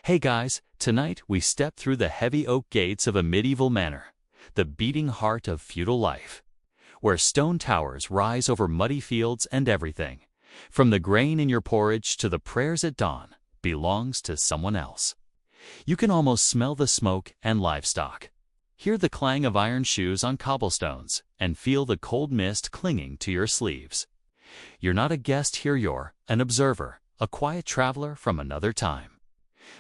Hey guys, tonight we step through the heavy oak gates of a medieval manor, the beating heart of feudal life, where stone towers rise over muddy fields and everything, from the grain in your porridge to the prayers at dawn, belongs to someone else. You can almost smell the smoke and livestock, hear the clang of iron shoes on cobblestones, and feel the cold mist clinging to your sleeves. You're not a guest here, you're an observer, a quiet traveler from another time.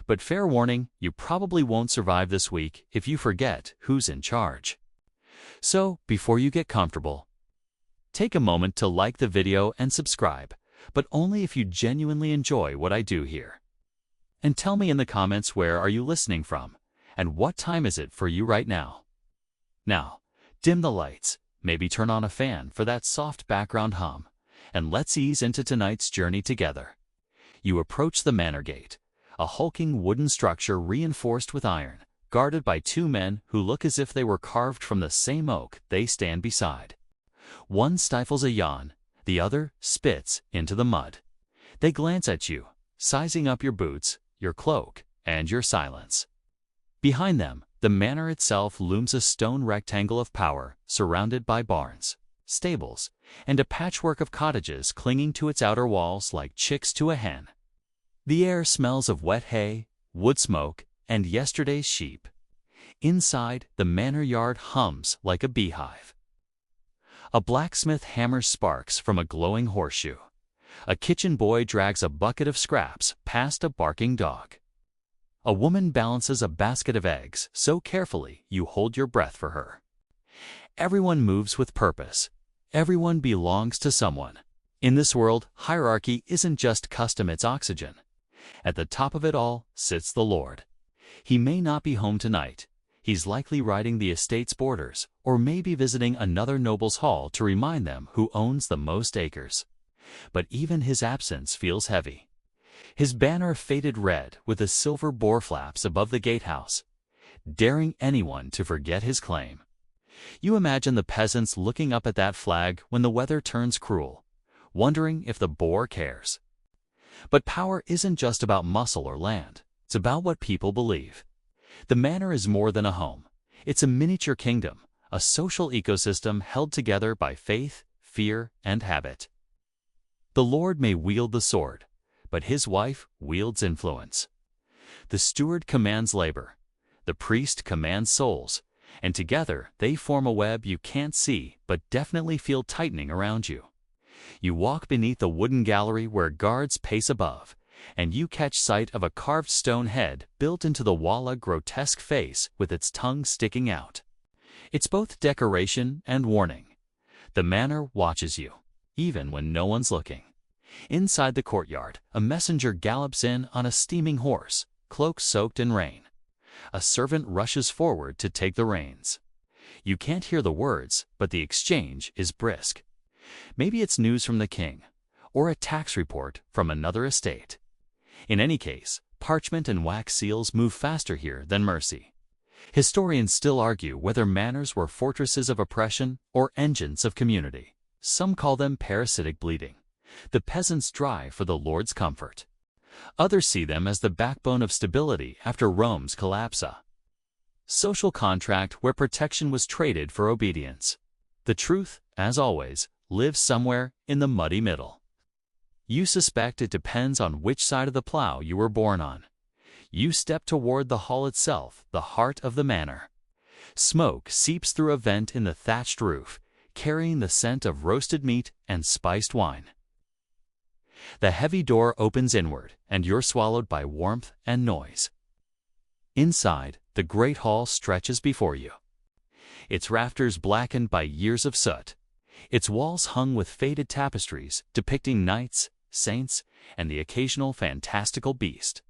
But fair warning, you probably won't survive this week if you forget who's in charge. So, before you get comfortable, take a moment to like the video and subscribe, but only if you genuinely enjoy what I do here. And tell me in the comments, where are you listening from, and what time is it for you right now? Now, dim the lights, maybe turn on a fan for that soft background hum, and let's ease into tonight's journey together. You approach the manor gate, a hulking wooden structure reinforced with iron, guarded by two men who look as if they were carved from the same oak they stand beside. One stifles a yawn, the other spits into the mud. They glance at you, sizing up your boots, your cloak, and your silence. Behind them, the manor itself looms, a stone rectangle of power surrounded by barns, stables, and a patchwork of cottages clinging to its outer walls like chicks to a hen. The air smells of wet hay, wood smoke, and yesterday's sheep. Inside, the manor yard hums like a beehive. A blacksmith hammers sparks from a glowing horseshoe. A kitchen boy drags a bucket of scraps past a barking dog. A woman balances a basket of eggs so carefully you hold your breath for her. Everyone moves with purpose. Everyone belongs to someone. In this world, hierarchy isn't just custom, it's oxygen. At the top of it all sits the Lord. He may not be home tonight. He's likely riding the estate's borders, or maybe visiting another noble's hall to remind them who owns the most acres. But even his absence feels heavy. His banner faded red with the silver boar flaps above the gatehouse, daring anyone to forget his claim. You imagine the peasants looking up at that flag when the weather turns cruel, wondering if the boar cares. But power isn't just about muscle or land. It's about what people believe. The manor is more than a home. It's a miniature kingdom, a social ecosystem held together by faith, fear, and habit. The Lord may wield the sword, but his wife wields influence. The steward commands labor. The priest commands souls, and together they form a web you can't see but definitely feel tightening around you. You walk beneath the wooden gallery where guards pace above, and you catch sight of a carved stone head built into the wall, a grotesque face with its tongue sticking out. It's both decoration and warning. The manor watches you, even when no one's looking. Inside the courtyard, a messenger gallops in on a steaming horse, cloak soaked in rain. A servant rushes forward to take the reins. You can't hear the words, but the exchange is brisk. Maybe it's news from the king, or a tax report from another estate. In any case, parchment and wax seals move faster here than mercy. Historians still argue whether manors were fortresses of oppression or engines of community. Some call them parasitic bleeding, the peasants' drive for the Lord's comfort. Others see them as the backbone of stability after Rome's collapse, a social contract where protection was traded for obedience. The truth, as always, lives somewhere in the muddy middle. You suspect it depends on which side of the plow you were born on. You step toward the hall itself, the heart of the manor. Smoke seeps through a vent in the thatched roof, carrying the scent of roasted meat and spiced wine. The heavy door opens inward, and you're swallowed by warmth and noise. Inside, the great hall stretches before you. Its rafters blackened by years of soot. Its walls hung with faded tapestries depicting knights, saints, and the occasional fantastical beast.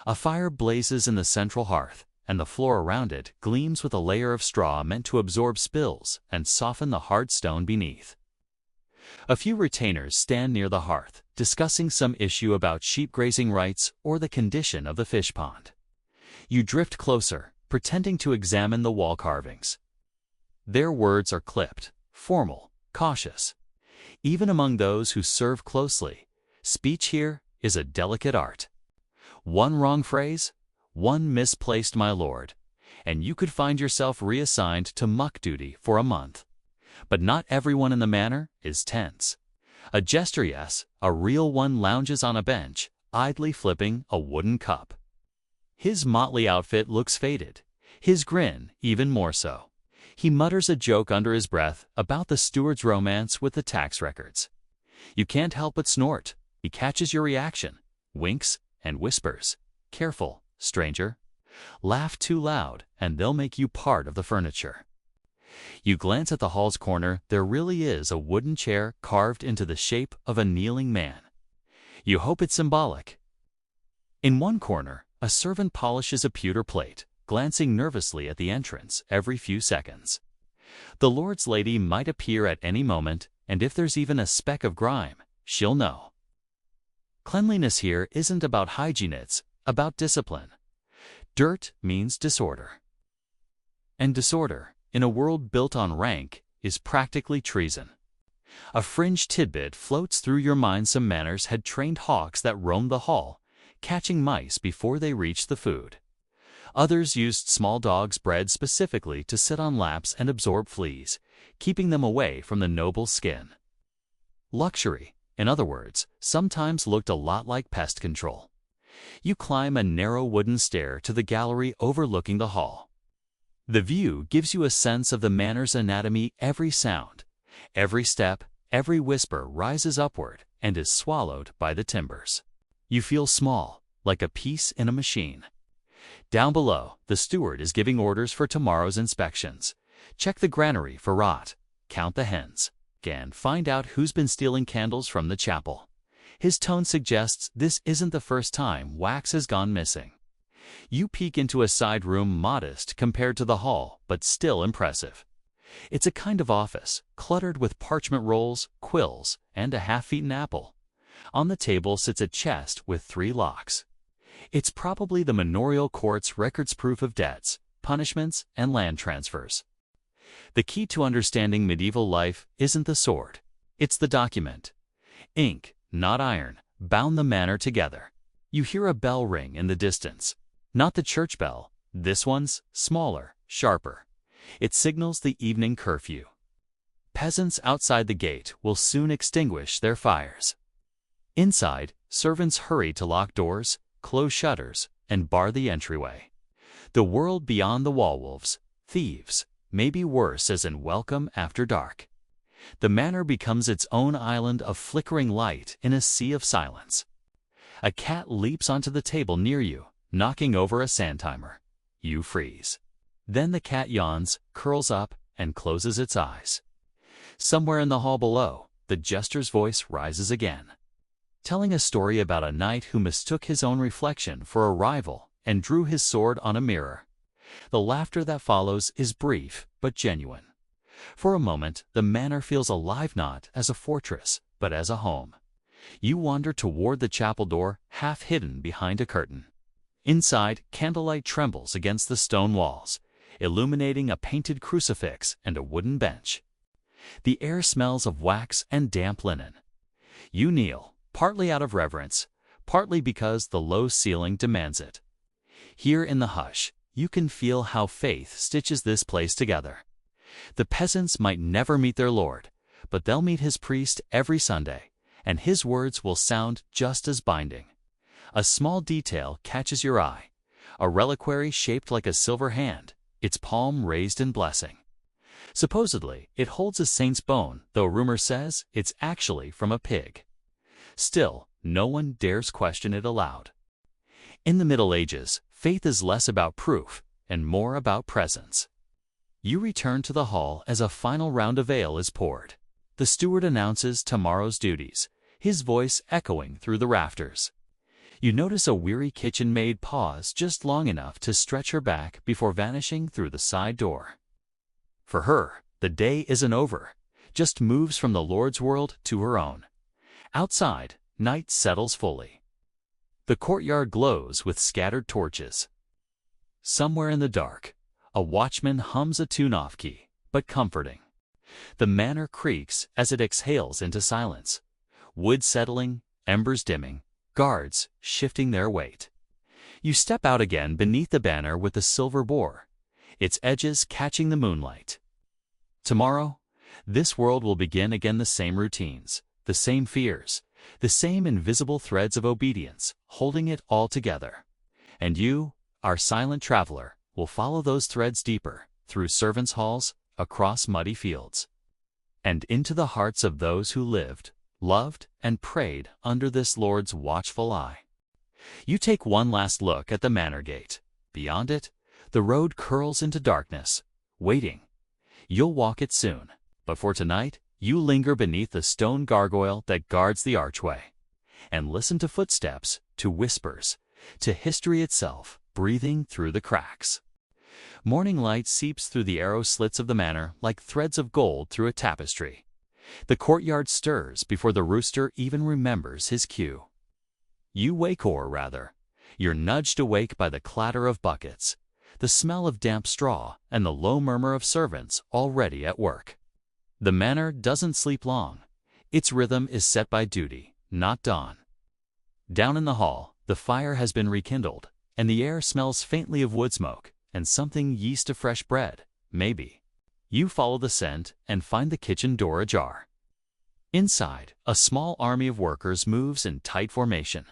A fire blazes in the central hearth, and the floor around it gleams with a layer of straw meant to absorb spills and soften the hard stone beneath. A few retainers stand near the hearth, discussing some issue about sheep grazing rights or the condition of the fish pond. You drift closer, pretending to examine the wall carvings. Their words are clipped, formal, cautious. Even among those who serve closely, speech here is a delicate art. One wrong phrase, one misplaced my lord, and you could find yourself reassigned to muck duty for a month. But not everyone in the manor is tense. A jester, yes, a real one, lounges on a bench, idly flipping a wooden cup. His motley outfit looks faded, his grin even more so. He mutters a joke under his breath about the steward's romance with the tax records. You can't help but snort. He catches your reaction, winks, and whispers, "Careful, stranger. Laugh too loud, and they'll make you part of the furniture." You glance at the hall's corner. There really is a wooden chair carved into the shape of a kneeling man. You hope it's symbolic. In one corner, a servant polishes a pewter plate, glancing nervously at the entrance every few seconds. The lord's lady might appear at any moment, and if there's even a speck of grime, she'll know. Cleanliness here isn't about hygiene, it's about discipline. Dirt means disorder. And disorder, in a world built on rank, is practically treason. A fringe tidbit floats through your mind. Some manors had trained hawks that roamed the hall, catching mice before they reached the food. Others used small dogs bred specifically to sit on laps and absorb fleas, keeping them away from the noble skin. Luxury, in other words, sometimes looked a lot like pest control. You climb a narrow wooden stair to the gallery overlooking the hall. The view gives you a sense of the manor's anatomy. Every sound, every step, every whisper rises upward and is swallowed by the timbers. You feel small, like a piece in a machine. Down below, the steward is giving orders for tomorrow's inspections. Check the granary for rot, count the hens, and find out who's been stealing candles from the chapel. His tone suggests this isn't the first time wax has gone missing. You peek into a side room, modest compared to the hall, but still impressive. It's a kind of office, cluttered with parchment rolls, quills, and a half-eaten apple. On the table sits a chest with 3 locks. It's probably the manorial court's records, proof of debts, punishments, and land transfers. The key to understanding medieval life isn't the sword, it's the document. Ink, not iron, bound the manor together. You hear a bell ring in the distance. Not the church bell, this one's smaller, sharper. It signals the evening curfew. Peasants outside the gate will soon extinguish their fires. Inside, servants hurry to lock doors, close shutters, and bar the entryway. The world beyond the wall, wolves, thieves, may be worse as in welcome after dark. The manor becomes its own island of flickering light in a sea of silence. A cat leaps onto the table near you, knocking over a sand timer. You freeze. Then the cat yawns, curls up, and closes its eyes. Somewhere in the hall below, the jester's voice rises again, telling a story about a knight who mistook his own reflection for a rival and drew his sword on a mirror. The laughter that follows is brief but genuine. For a moment, the manor feels alive, not as a fortress, but as a home. You wander toward the chapel door, half hidden behind a curtain. Inside, candlelight trembles against the stone walls, illuminating a painted crucifix and a wooden bench. The air smells of wax and damp linen. You kneel, partly out of reverence, partly because the low ceiling demands it. Here in the hush, you can feel how faith stitches this place together. The peasants might never meet their Lord, but they'll meet his priest every Sunday, and his words will sound just as binding. A small detail catches your eye, a reliquary shaped like a silver hand, its palm raised in blessing. Supposedly, it holds a saint's bone, though rumor says it's actually from a pig. Still, no one dares question it aloud. In the Middle Ages, faith is less about proof and more about presence. You return to the hall as a final round of ale is poured. The steward announces tomorrow's duties, his voice echoing through the rafters. You notice a weary kitchen maid pause just long enough to stretch her back before vanishing through the side door. For her, the day isn't over, just moves from the Lord's world to her own. Outside, night settles fully. The courtyard glows with scattered torches. Somewhere in the dark, a watchman hums a tune off-key, but comforting. The manor creaks as it exhales into silence. Wood settling, embers dimming, guards shifting their weight. You step out again beneath the banner with the silver boar, its edges catching the moonlight. Tomorrow, this world will begin again, the same routines, the same fears, the same invisible threads of obedience, holding it all together. And you, our silent traveler, will follow those threads deeper, through servants' halls, across muddy fields, and into the hearts of those who lived, loved, and prayed under this Lord's watchful eye. You take one last look at the manor gate. Beyond it, the road curls into darkness, waiting. You'll walk it soon, but for tonight, you linger beneath the stone gargoyle that guards the archway, and listen to footsteps, to whispers, to history itself breathing through the cracks. Morning light seeps through the arrow slits of the manor like threads of gold through a tapestry. The courtyard stirs before the rooster even remembers his cue. You wake, or rather, you're nudged awake by the clatter of buckets, the smell of damp straw, and the low murmur of servants already at work. The manor doesn't sleep long. Its rhythm is set by duty, not dawn. Down in the hall, the fire has been rekindled, and the air smells faintly of wood smoke and something yeast of fresh bread, maybe. You follow the scent and find the kitchen door ajar. Inside, a small army of workers moves in tight formation.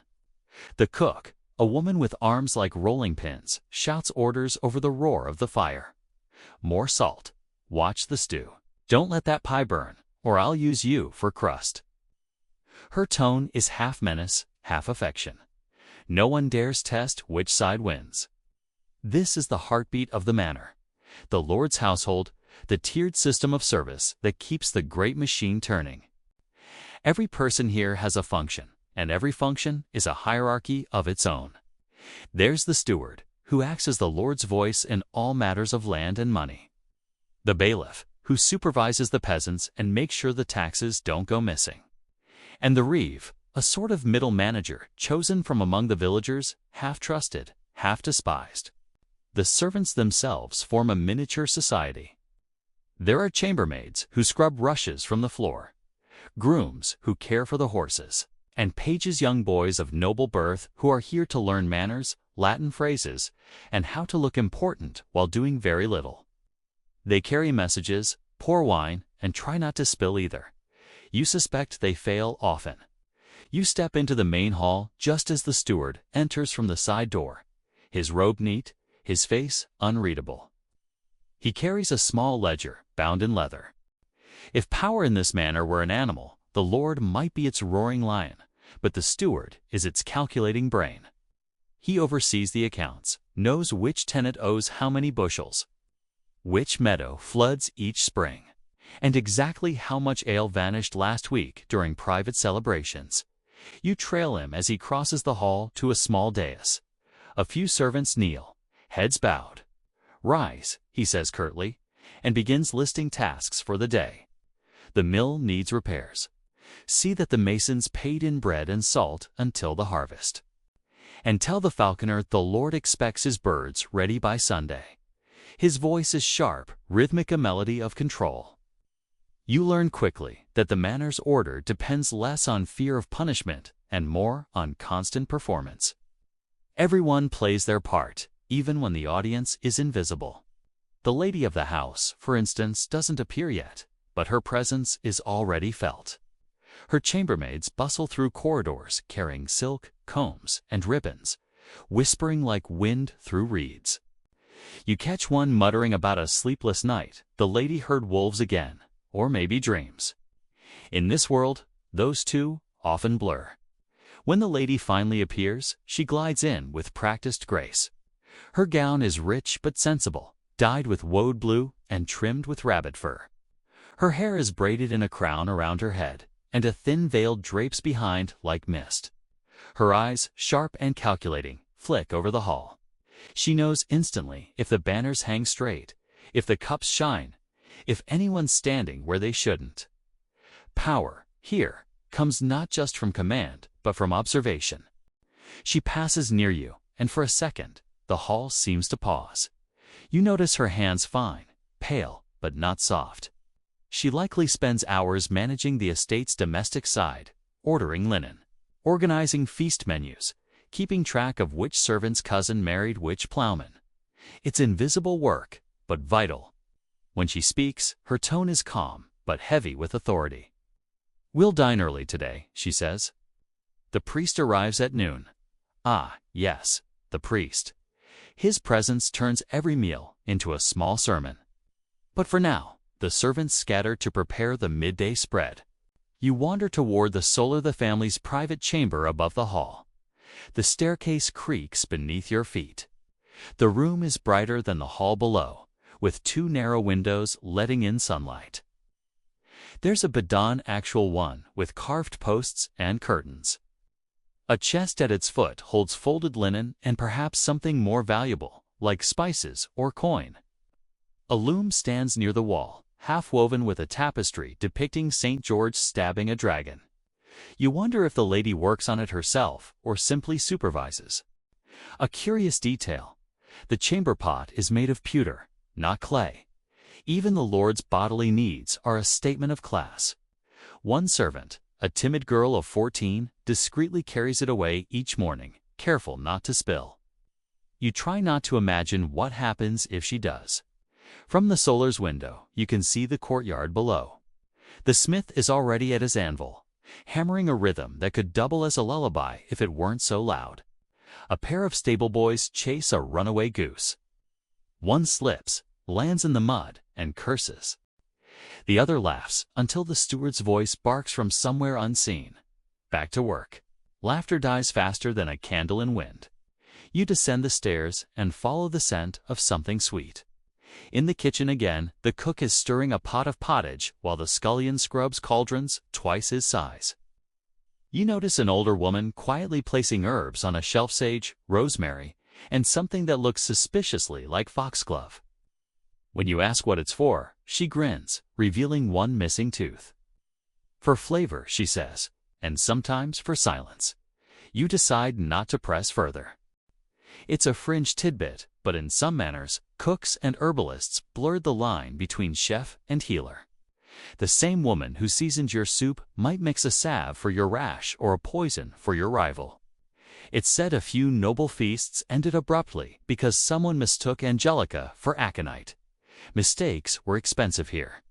The cook, a woman with arms like rolling pins, shouts orders over the roar of the fire. More salt. Watch the stew. Don't let that pie burn, or I'll use you for crust. Her tone is half menace, half affection. No one dares test which side wins. This is the heartbeat of the manor, the Lord's household, the tiered system of service that keeps the great machine turning. Every person here has a function, and every function is a hierarchy of its own. There's the steward, who acts as the Lord's voice in all matters of land and money. The bailiff, who supervises the peasants and makes sure the taxes don't go missing. And the reeve, a sort of middle manager chosen from among the villagers, half trusted, half despised. The servants themselves form a miniature society. There are chambermaids who scrub rushes from the floor, grooms who care for the horses, and pages, young boys of noble birth who are here to learn manners, Latin phrases, and how to look important while doing very little. They carry messages, pour wine, and try not to spill either. You suspect they fail often. You step into the main hall just as the steward enters from the side door, his robe neat, his face unreadable. He carries a small ledger bound in leather. If power in this manor were an animal, the Lord might be its roaring lion, but the steward is its calculating brain. He oversees the accounts, knows which tenant owes how many bushels, which meadow floods each spring, and exactly how much ale vanished last week during private celebrations. You trail him as he crosses the hall to a small dais. A few servants kneel, heads bowed. "Rise," he says curtly, and begins listing tasks for the day. The mill needs repairs. See that the masons paid in bread and salt until the harvest. And tell the falconer the Lord expects his birds ready by Sunday. His voice is sharp, rhythmic, a melody of control. You learn quickly that the manor's order depends less on fear of punishment and more on constant performance. Everyone plays their part, even when the audience is invisible. The lady of the house, for instance, doesn't appear yet, but her presence is already felt. Her chambermaids bustle through corridors carrying silk, combs, and ribbons, whispering like wind through reeds. You catch one muttering about a sleepless night. The lady heard wolves again, or maybe dreams. In this world, those two often blur. When the lady finally appears, she glides in with practiced grace. Her gown is rich but sensible, dyed with woad blue and trimmed with rabbit fur. Her hair is braided in a crown around her head, and a thin veil drapes behind like mist. Her eyes, sharp and calculating, flick over the hall. She knows instantly if the banners hang straight, if the cups shine, if anyone's standing where they shouldn't. Power, here, comes not just from command, but from observation. She passes near you, and for a second, the hall seems to pause. You notice her hands fine, pale, but not soft. She likely spends hours managing the estate's domestic side, ordering linen, organizing feast menus, keeping track of which servant's cousin married which plowman. It's invisible work, but vital. When she speaks, her tone is calm, but heavy with authority. "We'll dine early today," she says. The priest arrives at noon. Ah, yes, the priest. His presence turns every meal into a small sermon. But for now, the servants scatter to prepare the midday spread. You wander toward the family's private chamber above the hall. The staircase creaks beneath your feet. The room is brighter than the hall below, with 2 narrow windows letting in sunlight. There's a bedon, actual one, with carved posts and curtains. A chest at its foot holds folded linen and perhaps something more valuable, like spices or coin. A loom stands near the wall, half-woven with a tapestry depicting St. George stabbing a dragon. You wonder if the lady works on it herself or simply supervises. A curious detail: the chamber pot is made of pewter, not clay. Even the Lord's bodily needs are a statement of class. One servant, a timid girl of 14, discreetly carries it away each morning, careful not to spill. You try not to imagine what happens if she does. From the solar's window, you can see the courtyard below. The smith is already at his anvil, hammering a rhythm that could double as a lullaby if it weren't so loud. A pair of stable boys chase a runaway goose. One slips, lands in the mud, and curses. The other laughs until the steward's voice barks from somewhere unseen. Back to work. Laughter dies faster than a candle in wind. You descend the stairs and follow the scent of something sweet. In the kitchen again, the cook is stirring a pot of pottage while the scullion scrubs cauldrons twice his size. You notice an older woman quietly placing herbs on a shelf: sage, rosemary, and something that looks suspiciously like foxglove. When you ask what it's for, she grins, revealing one missing tooth. "For flavor," she says, and sometimes for silence. You decide not to press further. It's a fringe tidbit, but in some manners, cooks and herbalists blurred the line between chef and healer. The same woman who seasoned your soup might mix a salve for your rash or a poison for your rival. It's said a few noble feasts ended abruptly because someone mistook angelica for aconite. Mistakes were expensive here.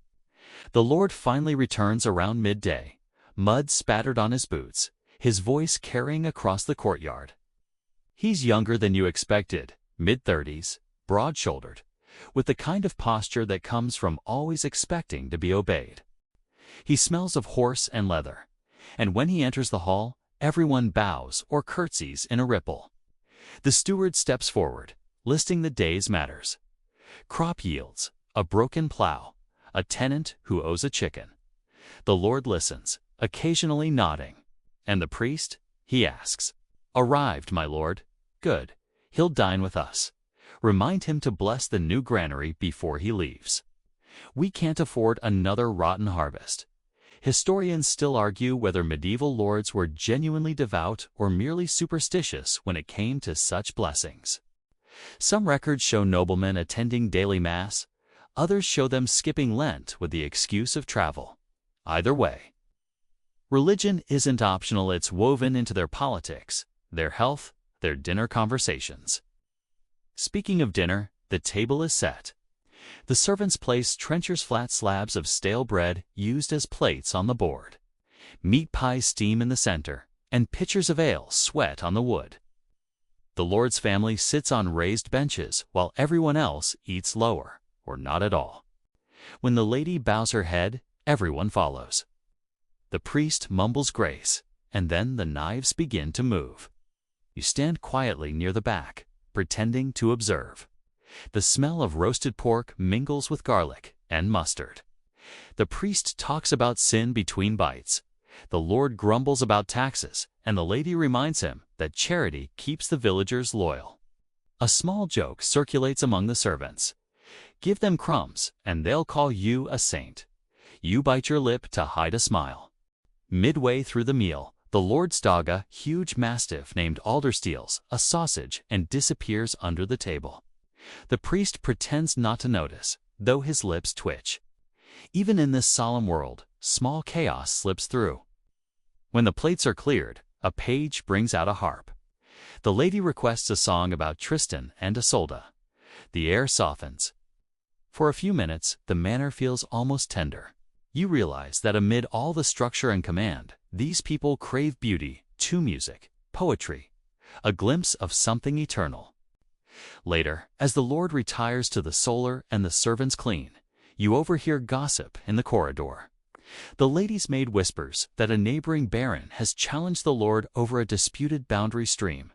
The Lord finally returns around midday, mud spattered on his boots, his voice carrying across the courtyard. He's younger than you expected, mid-30s, broad-shouldered, with the kind of posture that comes from always expecting to be obeyed. He smells of horse and leather, and when he enters the hall, everyone bows or curtsies in a ripple. The steward steps forward, listing the day's matters. Crop yields, a broken plow, a tenant who owes a chicken. The Lord listens, occasionally nodding. And the priest? He asks. "Arrived, my lord. Good. He'll dine with us. Remind him to bless the new granary before he leaves. We can't afford another rotten harvest." Historians still argue whether medieval lords were genuinely devout or merely superstitious when it came to such blessings. Some records show noblemen attending daily mass, others show them skipping Lent with the excuse of travel. Either way, religion isn't optional, it's woven into their politics, their health, their dinner conversations. Speaking of dinner, the table is set. The servants place trenchers flat slabs of stale bread used as plates on the board. Meat pies steam in the center, and pitchers of ale sweat on the wood. The Lord's family sits on raised benches while everyone else eats lower, or not at all. When the lady bows her head, everyone follows. The priest mumbles grace, and then the knives begin to move. You stand quietly near the back, pretending to observe. The smell of roasted pork mingles with garlic and mustard. The priest talks about sin between bites. The Lord grumbles about taxes, and the lady reminds him that charity keeps the villagers loyal. A small joke circulates among the servants. Give them crumbs, and they'll call you a saint. You bite your lip to hide a smile. Midway through the meal, the Lord's dog, a huge mastiff named Alder, steals a sausage and disappears under the table. The priest pretends not to notice, though his lips twitch. Even in this solemn world, small chaos slips through. When the plates are cleared, a page brings out a harp. The lady requests a song about Tristan and Isolde. The air softens. For a few minutes, the manor feels almost tender. You realize that amid all the structure and command, these people crave beauty, music, poetry, a glimpse of something eternal. Later, as the lord retires to the solar and the servants clean, you overhear gossip in the corridor. The lady's maid whispers that a neighboring baron has challenged the lord over a disputed boundary stream.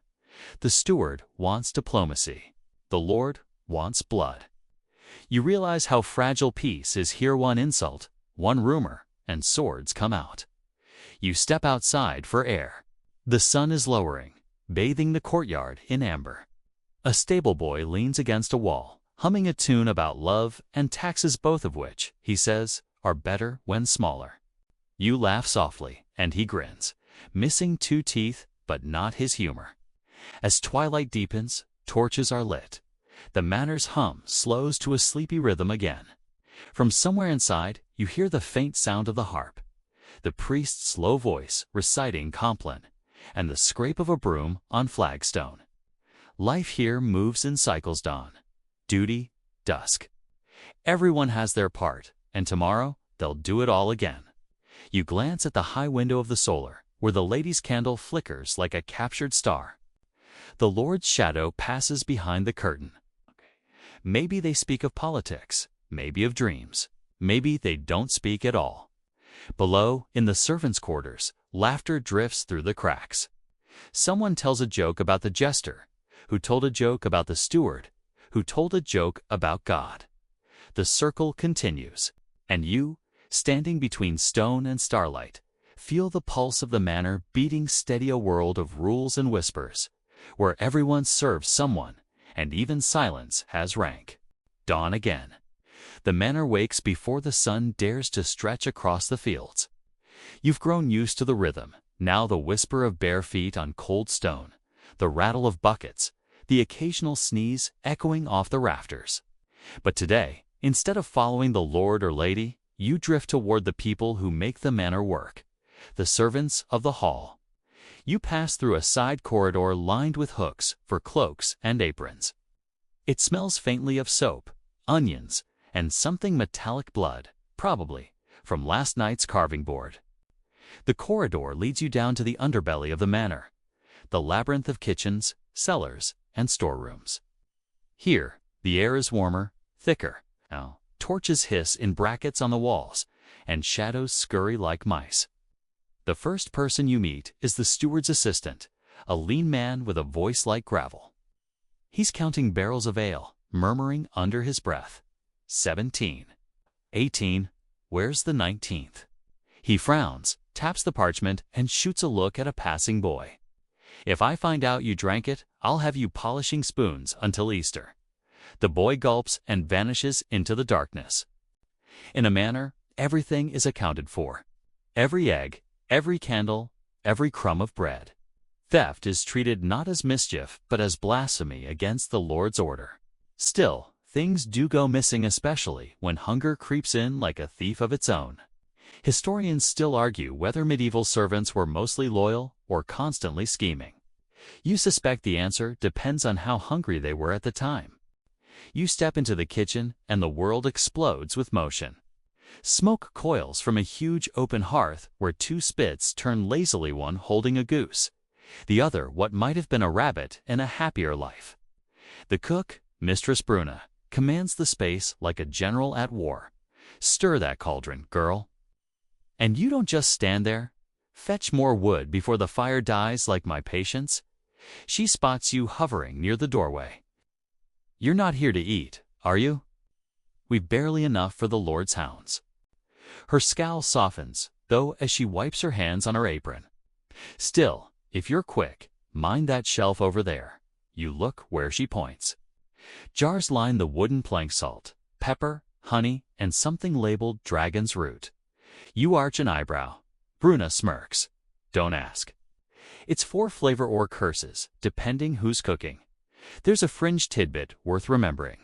The steward wants diplomacy. The lord wants blood. You realize how fragile peace is here. One insult, one rumor, and swords come out. You step outside for air. The sun is lowering, bathing the courtyard in amber. A stable boy leans against a wall, humming a tune about love and taxes, both of which, he says, are better when smaller. You laugh softly, and he grins, missing 2 teeth, but not his humor. As twilight deepens, torches are lit. The manor's hum slows to a sleepy rhythm again. From somewhere inside, you hear the faint sound of the harp, the priest's low voice reciting Compline, and the scrape of a broom on flagstone. Life here moves in cycles: dawn, duty, dusk. Everyone has their part, and tomorrow they'll do it all again. You glance at the high window of the solar, where the lady's candle flickers like a captured star. The lord's shadow passes behind the curtain. Maybe they speak of politics, maybe of dreams, maybe they don't speak at all. Below, in the servants' quarters, laughter drifts through the cracks. Someone tells a joke about the jester, who told a joke about the steward, who told a joke about God. The circle continues, and you, standing between stone and starlight, feel the pulse of the manor beating steady, a world of rules and whispers, where everyone serves someone, and even silence has rank. Dawn again. The manor wakes before the sun dares to stretch across the fields. You've grown used to the rhythm, now the whisper of bare feet on cold stone, the rattle of buckets, the occasional sneeze echoing off the rafters. But today, instead of following the lord or lady, you drift toward the people who make the manor work, the servants of the hall. You pass through a side corridor lined with hooks for cloaks and aprons. It smells faintly of soap, onions, and something metallic, blood, probably, from last night's carving board. The corridor leads you down to the underbelly of the manor, the labyrinth of kitchens, cellars, and storerooms. Here, the air is warmer, thicker. Torches hiss in brackets on the walls, and shadows scurry like mice. The first person you meet is the steward's assistant, a lean man with a voice like gravel. He's counting barrels of ale, murmuring under his breath. 17. 18. Where's the 19th? He frowns, taps the parchment, and shoots a look at a passing boy. If I find out you drank it, I'll have you polishing spoons until Easter. The boy gulps and vanishes into the darkness. In a manor, everything is accounted for. Every egg, every candle, every crumb of bread. Theft is treated not as mischief, but as blasphemy against the Lord's order. Still, things do go missing, especially when hunger creeps in like a thief of its own. Historians still argue whether medieval servants were mostly loyal or constantly scheming. You suspect the answer depends on how hungry they were at the time. You step into the kitchen, and the world explodes with motion. Smoke coils from a huge open hearth where 2 spits turn lazily, one holding a goose, the other what might have been a rabbit in a happier life. The cook, Mistress Bruna, commands the space like a general at war. Stir that cauldron, girl. And you don't just stand there. Fetch more wood before the fire dies like my patience. She spots you hovering near the doorway. You're not here to eat, are you? We've barely enough for the Lord's hounds. Her scowl softens, though, as she wipes her hands on her apron. Still, if you're quick, mind that shelf over there. You look where she points. Jars line the wooden plank: salt, pepper, honey, and something labeled dragon's root. You arch an eyebrow. Bruna smirks. Don't ask. It's for flavor or curses, depending who's cooking. There's a fringe tidbit worth remembering.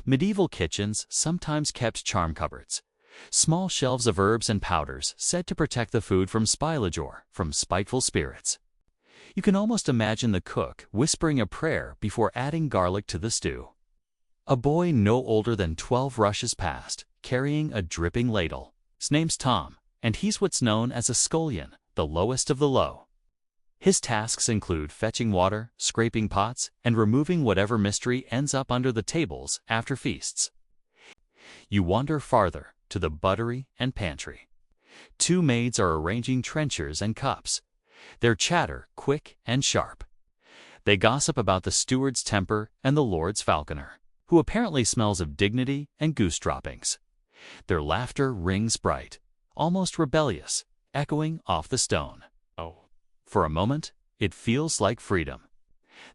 Medieval kitchens sometimes kept charm cupboards, small shelves of herbs and powders said to protect the food from spillage or from spiteful spirits. You can almost imagine the cook whispering a prayer before adding garlic to the stew. A boy no older than 12 rushes past, carrying a dripping ladle. His name's Tom, and he's what's known as a scullion, the lowest of the low. His tasks include fetching water, scraping pots, and removing whatever mystery ends up under the tables after feasts. You wander farther, to the buttery and pantry. 2 maids are arranging trenchers and cups, their chatter quick and sharp. They gossip about the steward's temper and the lord's falconer, who apparently smells of dignity and goose droppings. Their laughter rings bright, almost rebellious, echoing off the stone. For a moment, it feels like freedom.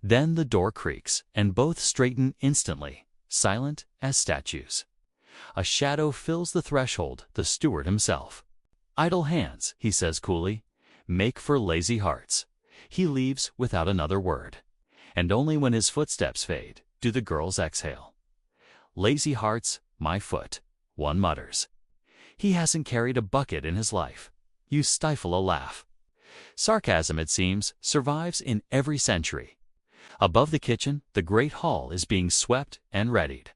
Then the door creaks, and both straighten instantly, silent as statues. A shadow fills the threshold, the steward himself. "Idle hands," he says coolly, "make for lazy hearts." He leaves without another word, and only when his footsteps fade do the girls exhale. "Lazy hearts, my foot," one mutters. He hasn't carried a bucket in his life. You stifle a laugh. Sarcasm, it seems, survives in every century. Above the kitchen, the great hall is being swept and readied.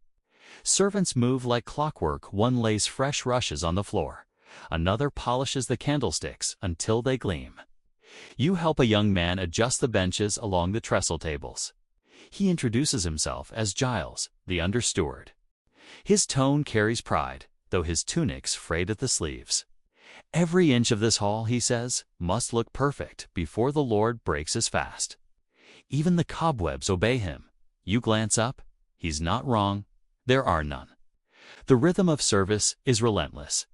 Servants move like clockwork. One lays fresh rushes on the floor. Another polishes the candlesticks until they gleam. You help a young man adjust the benches along the trestle tables. He introduces himself as Giles, the understeward. His tone carries pride, though his tunic's frayed at the sleeves. "Every inch of this hall," he says, "must look perfect before the Lord breaks his fast." Even the cobwebs obey him. You glance up. He's not wrong. There are none. The rhythm of service is relentless.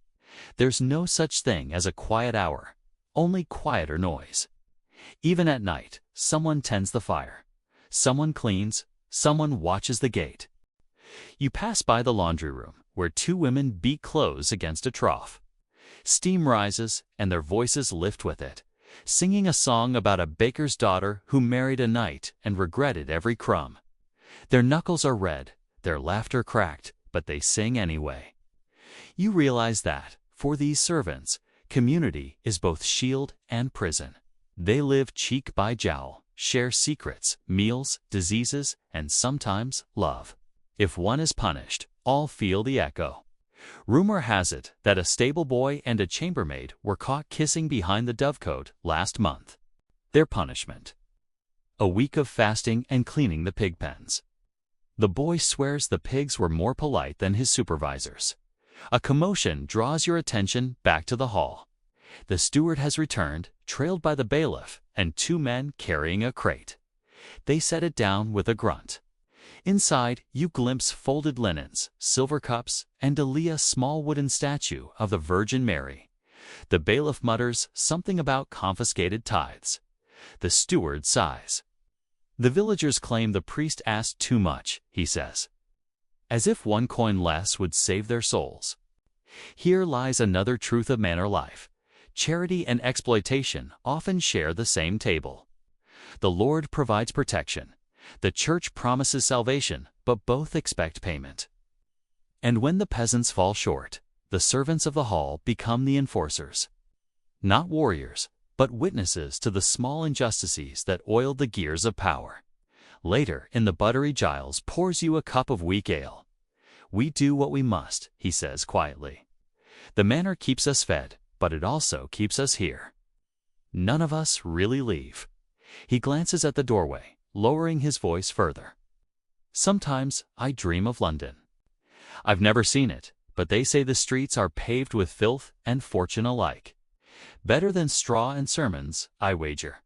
There's no such thing as a quiet hour, only quieter noise. Even at night, someone tends the fire. Someone cleans. Someone watches the gate. You pass by the laundry room, where 2 women beat clothes against a trough. Steam rises, and their voices lift with it, singing a song about a baker's daughter who married a knight and regretted every crumb. Their knuckles are red, their laughter cracked, but they sing anyway. You realize that, for these servants, community is both shield and prison. They live cheek by jowl, share secrets, meals, diseases, and sometimes love. If one is punished, all feel the echo. Rumor has it that a stable boy and a chambermaid were caught kissing behind the dovecote last month. Their punishment: a week of fasting and cleaning the pig pens. The boy swears the pigs were more polite than his supervisors. A commotion draws your attention back to the hall. The steward has returned, trailed by the bailiff and 2 men carrying a crate. They set it down with a grunt. Inside, you glimpse folded linens, silver cups, and a small wooden statue of the Virgin Mary. The bailiff mutters something about confiscated tithes. The steward sighs. "The villagers claim the priest asked too much," he says. As if 1 coin less would save their souls. Here lies another truth of manor life. Charity and exploitation often share the same table. The Lord provides protection. The church promises salvation, but both expect payment. And when the peasants fall short, the servants of the hall become the enforcers. Not warriors, but witnesses to the small injustices that oiled the gears of power. Later, in the buttery, Giles pours you a cup of weak ale. "We do what we must," he says quietly. "The manor keeps us fed, but it also keeps us here. None of us really leave." He glances at the doorway, lowering his voice further. "Sometimes I dream of London. I've never seen it, but they say the streets are paved with filth and fortune alike. Better than straw and sermons, I wager.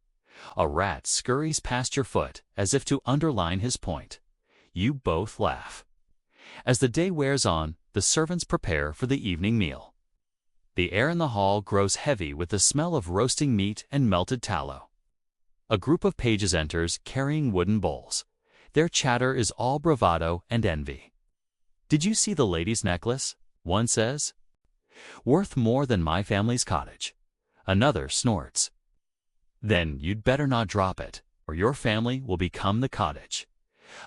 A rat scurries past your foot as if to underline his point. You both laugh. As the day wears on, the servants prepare for the evening meal. The air in the hall grows heavy with the smell of roasting meat and melted tallow. A group of pages enters carrying wooden bowls. Their chatter is all bravado and envy. "Did you see the lady's necklace?" one says. "Worth more than my family's cottage." Another snorts. "Then you'd better not drop it, or your family will become the cottage."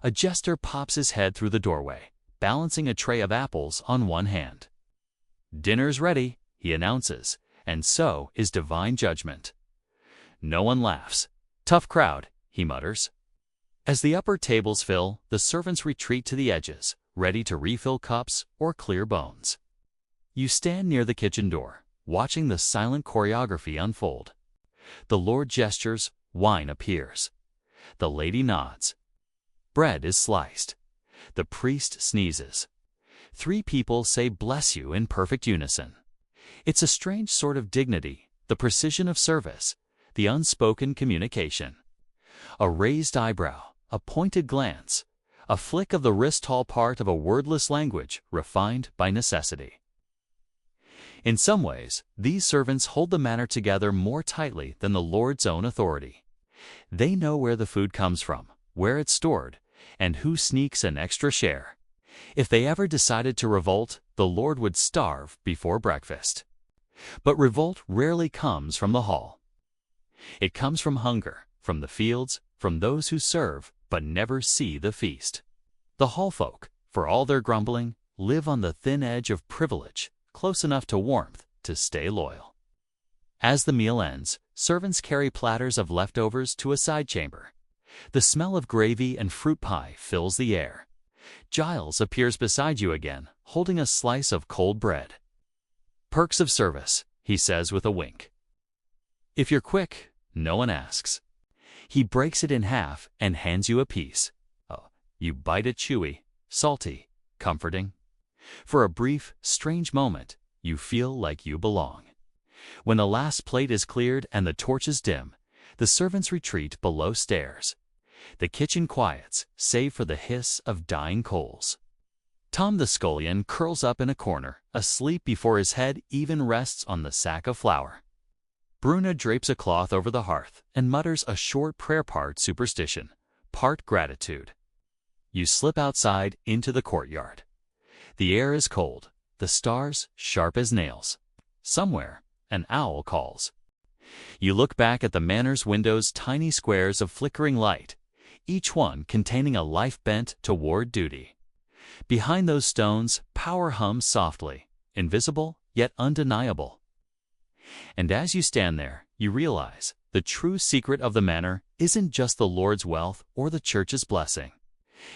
A jester pops his head through the doorway, balancing a tray of apples on one hand. "Dinner's ready," he announces, "and so is divine judgment." No one laughs. Tough crowd, he mutters. As the upper tables fill, the servants retreat to the edges, ready to refill cups or clear bones. You stand near the kitchen door, watching the silent choreography unfold. The Lord gestures, wine appears. The lady nods. Bread is sliced. The priest sneezes. 3 people say bless you in perfect unison. It's a strange sort of dignity, the precision of service, the unspoken communication. A raised eyebrow, a pointed glance, a flick of the wrist-tall part of a wordless language refined by necessity. In some ways, these servants hold the manor together more tightly than the Lord's own authority. They know where the food comes from, where it's stored, and who sneaks an extra share. If they ever decided to revolt, the Lord would starve before breakfast. But revolt rarely comes from the hall. It comes from hunger, from the fields, from those who serve but never see the feast. The hall folk, for all their grumbling, live on the thin edge of privilege, close enough to warmth to stay loyal. As the meal ends, servants carry platters of leftovers to a side chamber. The smell of gravy and fruit pie fills the air. Giles appears beside you again, holding a slice of cold bread. Perks of service, he says with a wink. If you're quick, no one asks. He breaks it in half and hands you a piece. Oh, you bite it chewy, salty, comforting. For a brief, strange moment, you feel like you belong. When the last plate is cleared and the torches dim, the servants retreat below stairs. The kitchen quiets, save for the hiss of dying coals. Tom the scullion curls up in a corner, asleep before his head even rests on the sack of flour. Bruna drapes a cloth over the hearth and mutters a short prayer, part superstition, part gratitude. You slip outside into the courtyard. The air is cold, the stars sharp as nails. Somewhere, an owl calls. You look back at the manor's windows, tiny squares of flickering light, each one containing a life bent toward duty. Behind those stones, power hums softly, invisible yet undeniable. And as you stand there, you realize the true secret of the manor isn't just the Lord's wealth or the church's blessing.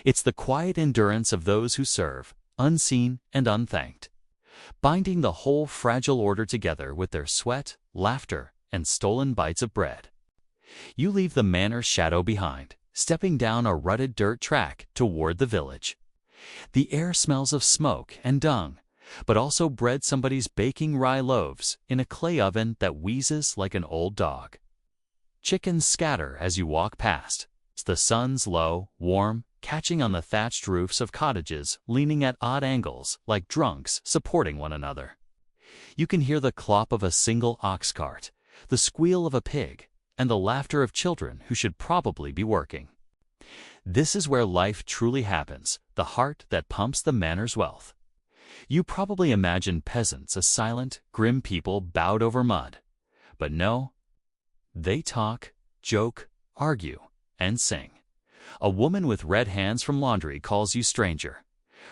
It's the quiet endurance of those who serve, unseen and unthanked, binding the whole fragile order together with their sweat, laughter, and stolen bites of bread. You leave the manor shadow behind, stepping down a rutted dirt track toward the village. The air smells of smoke and dung, but also bread somebody's baking rye loaves in a clay oven that wheezes like an old dog. Chickens scatter as you walk past. The sun's low, warm, catching on the thatched roofs of cottages leaning at odd angles like drunks supporting one another. You can hear the clop of a single ox cart, the squeal of a pig, and the laughter of children who should probably be working. This is where life truly happens, the heart that pumps the manor's wealth. You probably imagine peasants, a silent, grim people bowed over mud. But no, they talk, joke, argue, and sing. A woman with red hands from laundry calls you stranger,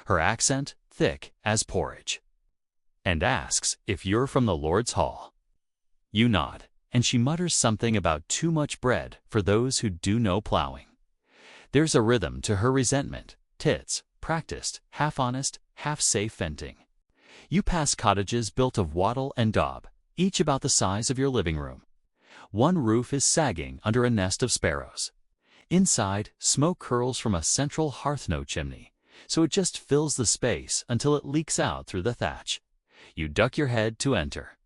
her accent thick as porridge, and asks if you're from the Lord's hall. You nod, and she mutters something about too much bread for those who do no plowing. There's a rhythm to her resentment, tits, practiced, half-honest, half-safe venting. You pass cottages built of wattle and daub, each about the size of your living room. One roof is sagging under a nest of sparrows. Inside, smoke curls from a central hearth-note chimney, so it just fills the space until it leaks out through the thatch. You duck your head to enter.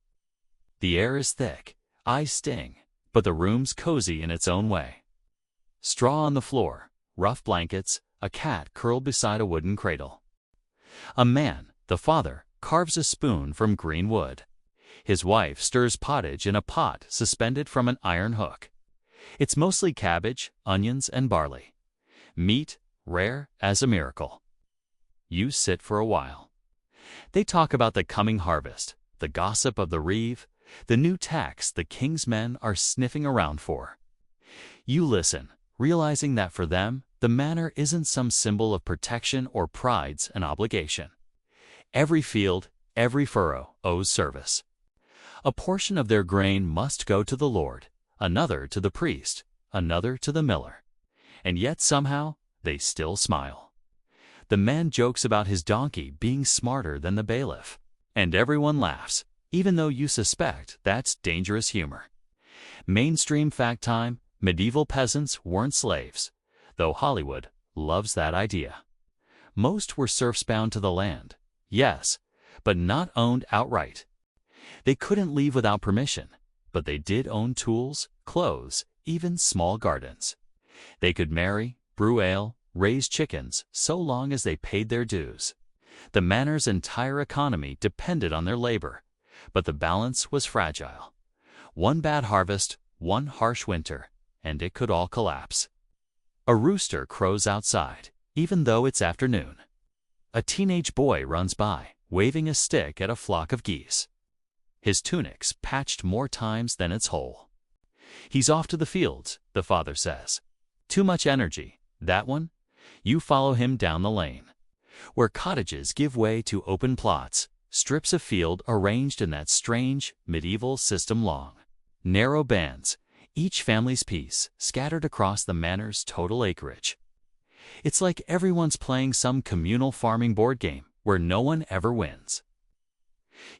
The air is thick, eyes sting, but the room's cozy in its own way. Straw on the floor, rough blankets, a cat curled beside a wooden cradle. A man, the father, carves a spoon from green wood. His wife stirs pottage in a pot suspended from an iron hook. It's mostly cabbage, onions, and barley. Meat, rare as a miracle. You sit for a while. They talk about the coming harvest, the gossip of the reeve, the new tax the king's men are sniffing around for. You listen, realizing that for them, the manor isn't some symbol of protection or pride's an obligation. Every field, every furrow owes service. A portion of their grain must go to the Lord, another to the priest, another to the miller. And yet somehow they still smile. The man jokes about his donkey being smarter than the bailiff, and everyone laughs, even though you suspect that's dangerous humor. Mainstream fact time: medieval peasants weren't slaves, though Hollywood loves that idea. Most were serfs bound to the land, yes, but not owned outright. They couldn't leave without permission, but they did own tools, clothes, even small gardens. They could marry, brew ale, raise chickens, so long as they paid their dues. The manor's entire economy depended on their labor, but the balance was fragile. One bad harvest, one harsh winter, and it could all collapse. A rooster crows outside, even though it's afternoon. A teenage boy runs by, waving a stick at a flock of geese. His tunic's patched more times than its hole. He's off to the fields, the father says. Too much energy, that one? You follow him down the lane, where cottages give way to open plots, strips of field arranged in that strange medieval system, long, narrow bands, each family's piece scattered across the manor's total acreage. It's like everyone's playing some communal farming board game where no one ever wins.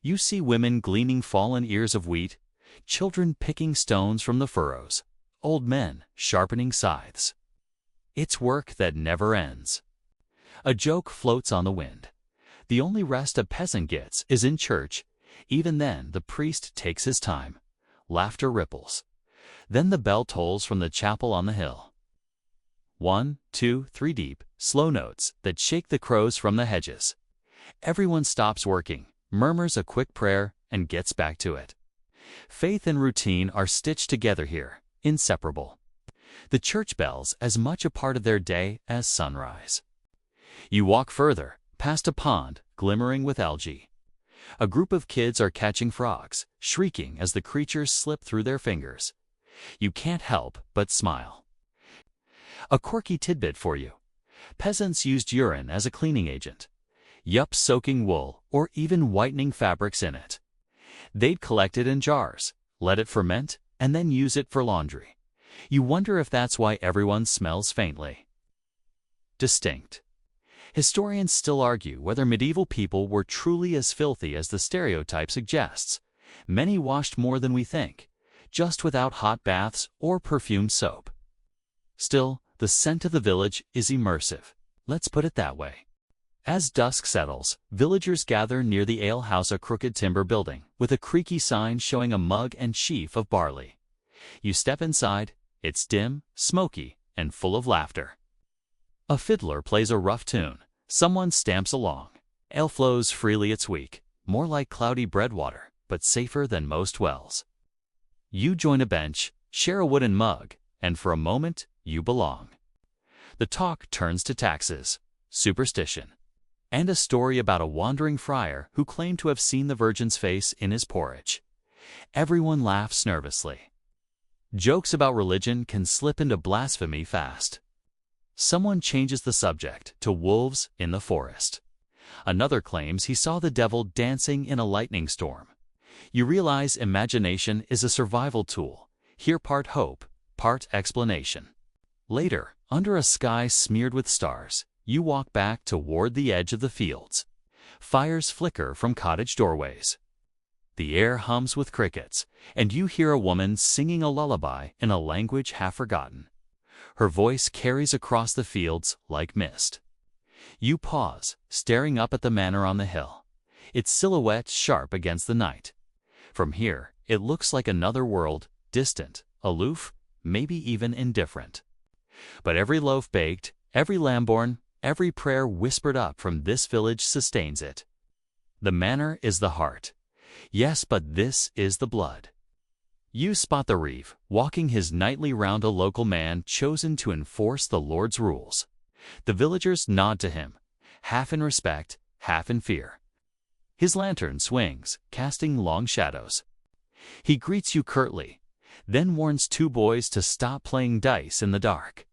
You see women gleaning fallen ears of wheat, children picking stones from the furrows, old men sharpening scythes. It's work that never ends. A joke floats on the wind. The only rest a peasant gets is in church. Even then, the priest takes his time. Laughter ripples. Then the bell tolls from the chapel on the hill. 1, 2, 3 deep, slow notes that shake the crows from the hedges. Everyone stops working, murmurs a quick prayer, and gets back to it. Faith and routine are stitched together here, inseparable. The church bell's as much a part of their day as sunrise. You walk further, past a pond glimmering with algae. A group of kids are catching frogs, shrieking as the creatures slip through their fingers. You can't help but smile. A quirky tidbit for you. Peasants used urine as a cleaning agent. Yup, soaking wool or even whitening fabrics in it. They'd collect it in jars, let it ferment, and then use it for laundry. You wonder if that's why everyone smells faintly distinct. Historians still argue whether medieval people were truly as filthy as the stereotype suggests. Many washed more than we think, just without hot baths or perfumed soap. Still, the scent of the village is immersive. Let's put it that way. As dusk settles, villagers gather near the alehouse, a crooked timber building with a creaky sign showing a mug and sheaf of barley. You step inside. It's dim, smoky, and full of laughter. A fiddler plays a rough tune. Someone stamps along. Ale flows freely. It's weak, more like cloudy breadwater, but safer than most wells. You join a bench, share a wooden mug, and for a moment, you belong. The talk turns to taxes, superstition, and a story about a wandering friar who claimed to have seen the Virgin's face in his porridge. Everyone laughs nervously. Jokes about religion can slip into blasphemy fast. Someone changes the subject to wolves in the forest. Another claims he saw the devil dancing in a lightning storm. You realize imagination is a survival tool, here part hope, part explanation. Later, under a sky smeared with stars, you walk back toward the edge of the fields. Fires flicker from cottage doorways. The air hums with crickets, and you hear a woman singing a lullaby in a language half forgotten. Her voice carries across the fields like mist. You pause, staring up at the manor on the hill, its silhouette sharp against the night. From here, it looks like another world, distant, aloof, maybe even indifferent. But every loaf baked, every lamb born, every prayer whispered up from this village sustains it. The manor is the heart. Yes, but this is the blood. You spot the reeve, walking his nightly round, a local man chosen to enforce the Lord's rules. The villagers nod to him, half in respect, half in fear. His lantern swings, casting long shadows. He greets you curtly, then warns two boys to stop playing dice in the dark.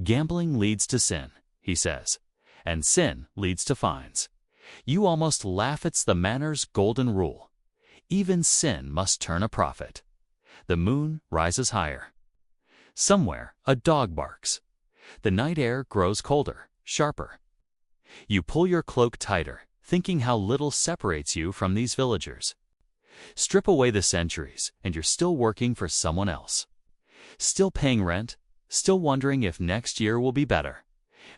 Gambling leads to sin, he says, and sin leads to fines. You almost laugh. It's the manor's golden rule. Even sin must turn a profit. The moon rises higher. Somewhere, a dog barks. The night air grows colder, sharper. You pull your cloak tighter, thinking how little separates you from these villagers. Strip away the centuries, and you're still working for someone else. Still paying rent, still wondering if next year will be better.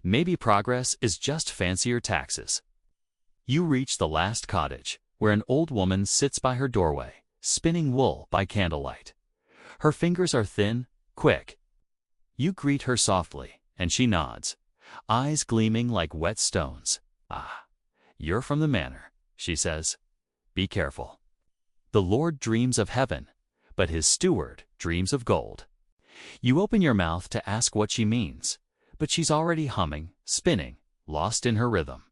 Maybe progress is just fancier taxes. You reach the last cottage, where an old woman sits by her doorway, spinning wool by candlelight. Her fingers are thin, quick. You greet her softly, and she nods, eyes gleaming like wet stones. "Ah, you're from the manor," she says. "Be careful. The Lord dreams of heaven, but his steward dreams of gold." You open your mouth to ask what she means, but she's already humming, spinning, lost in her rhythm.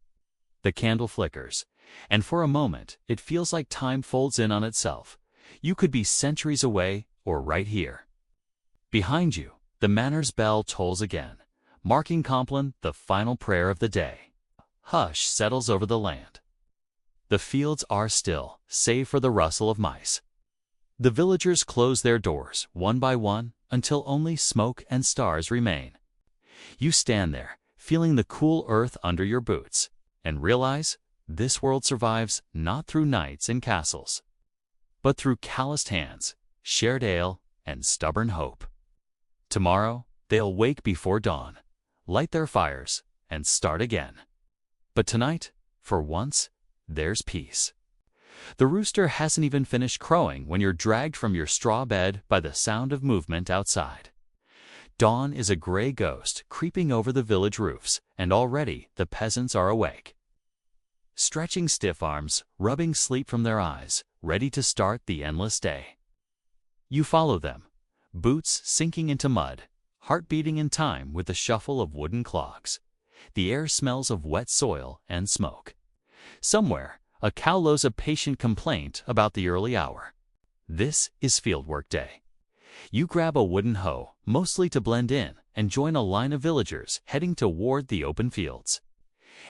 The candle flickers, and for a moment it feels like time folds in on itself. You could be centuries away or right here. Behind you, the manor's bell tolls again, marking Compline the final prayer of the day. Hush settles over the land. The fields are still, save for the rustle of mice. The villagers close their doors, one by one, until only smoke and stars remain. You stand there, feeling the cool earth under your boots, and realize this world survives not through knights and castles, but through calloused hands, shared ale, and stubborn hope. Tomorrow, they'll wake before dawn, light their fires, and start again. But tonight, for once, there's peace. The rooster hasn't even finished crowing when you're dragged from your straw bed by the sound of movement outside. Dawn is a gray ghost creeping over the village roofs, and already the peasants are awake. Stretching stiff arms, rubbing sleep from their eyes, ready to start the endless day. You follow them, boots sinking into mud, heart beating in time with the shuffle of wooden clogs. The air smells of wet soil and smoke. Somewhere, a cow lows a patient complaint about the early hour. This is fieldwork day. You grab a wooden hoe, mostly to blend in, and join a line of villagers heading toward the open fields.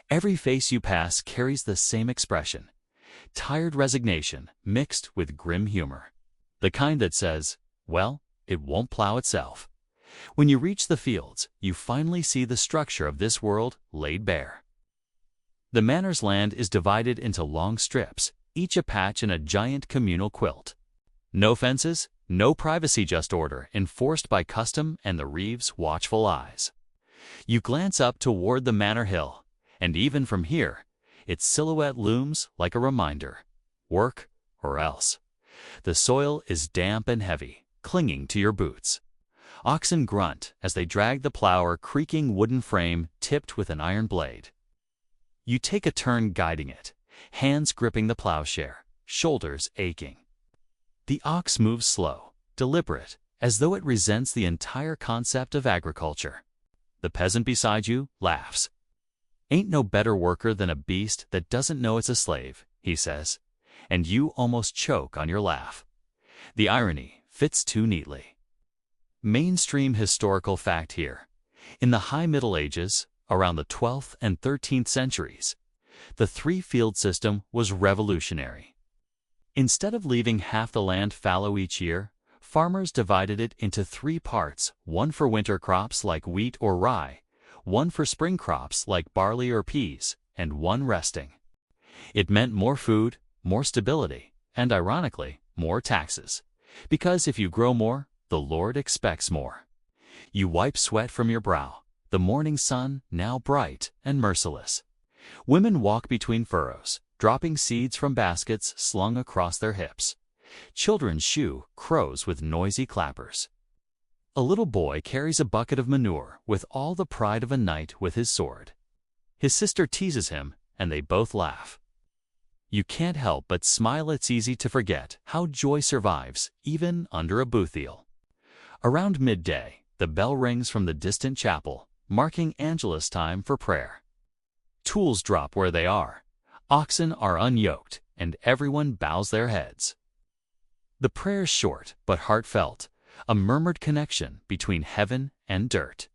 Every face you pass carries the same expression, tired resignation mixed with grim humor. The kind that says, well, it won't plow itself. When you reach the fields, you finally see the structure of this world laid bare. The manor's land is divided into long strips, each a patch in a giant communal quilt. No fences, no privacy, just order enforced by custom and the reeve's watchful eyes. You glance up toward the manor hill, and even from here, its silhouette looms like a reminder. Work or else. The soil is damp and heavy, clinging to your boots. Oxen grunt as they drag the plow or creaking wooden frame tipped with an iron blade. You take a turn guiding it, hands gripping the plowshare, shoulders aching. The ox moves slow, deliberate, as though it resents the entire concept of agriculture. The peasant beside you laughs. "Ain't no better worker than a beast that doesn't know it's a slave," he says, and you almost choke on your laugh. The irony fits too neatly. Mainstream historical fact here. In the High Middle Ages, around the 12th and 13th centuries, the three-field system was revolutionary. Instead of leaving half the land fallow each year, farmers divided it into three parts, one for winter crops like wheat or rye, one for spring crops like barley or peas, and one resting. It meant more food, more stability, and ironically, more taxes. Because if you grow more, the Lord expects more. You wipe sweat from your brow, the morning sun now bright and merciless. Women walk between furrows, dropping seeds from baskets slung across their hips. Children shoo crows with noisy clappers. A little boy carries a bucket of manure with all the pride of a knight with his sword. His sister teases him, and they both laugh. You can't help but smile. It's easy to forget how joy survives, even under a boothiel. Around midday, the bell rings from the distant chapel, marking Angelus time for prayer. Tools drop where they are. Oxen are unyoked, and everyone bows their heads. The prayer's short but heartfelt, a murmured connection between heaven and dirt.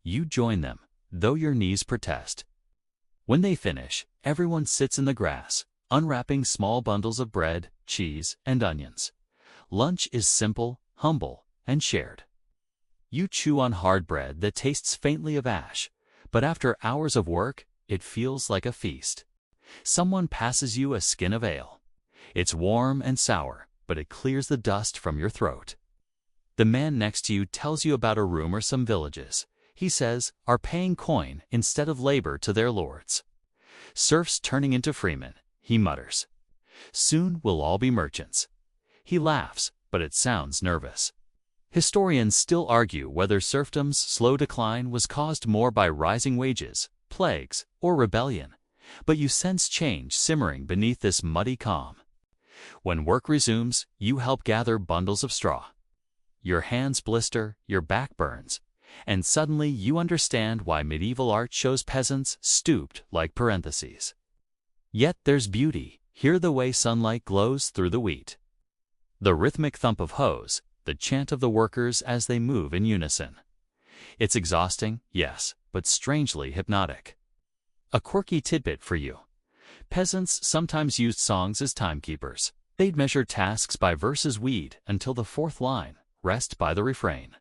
You join them, though your knees protest. When they finish, everyone sits in the grass, unwrapping small bundles of bread, cheese, and onions. Lunch is simple, humble, and shared. You chew on hard bread that tastes faintly of ash, but after hours of work, it feels like a feast. Someone passes you a skin of ale. It's warm and sour, but it clears the dust from your throat. The man next to you tells you about a rumor some villages, he says, are paying coin instead of labor to their lords. Serfs turning into freemen, he mutters. Soon we'll all be merchants. He laughs, but it sounds nervous. Historians still argue whether serfdom's slow decline was caused more by rising wages, plagues, or rebellion, but you sense change simmering beneath this muddy calm. When work resumes, you help gather bundles of straw. Your hands blister, your back burns, and suddenly you understand why medieval art shows peasants stooped like parentheses. Yet there's beauty. Hear the way sunlight glows through the wheat. The rhythmic thump of hoes, the chant of the workers as they move in unison. It's exhausting, yes, but strangely hypnotic. A quirky tidbit for you. Peasants sometimes used songs as timekeepers. They'd measure tasks by verses weed until the fourth line, rest by the refrain.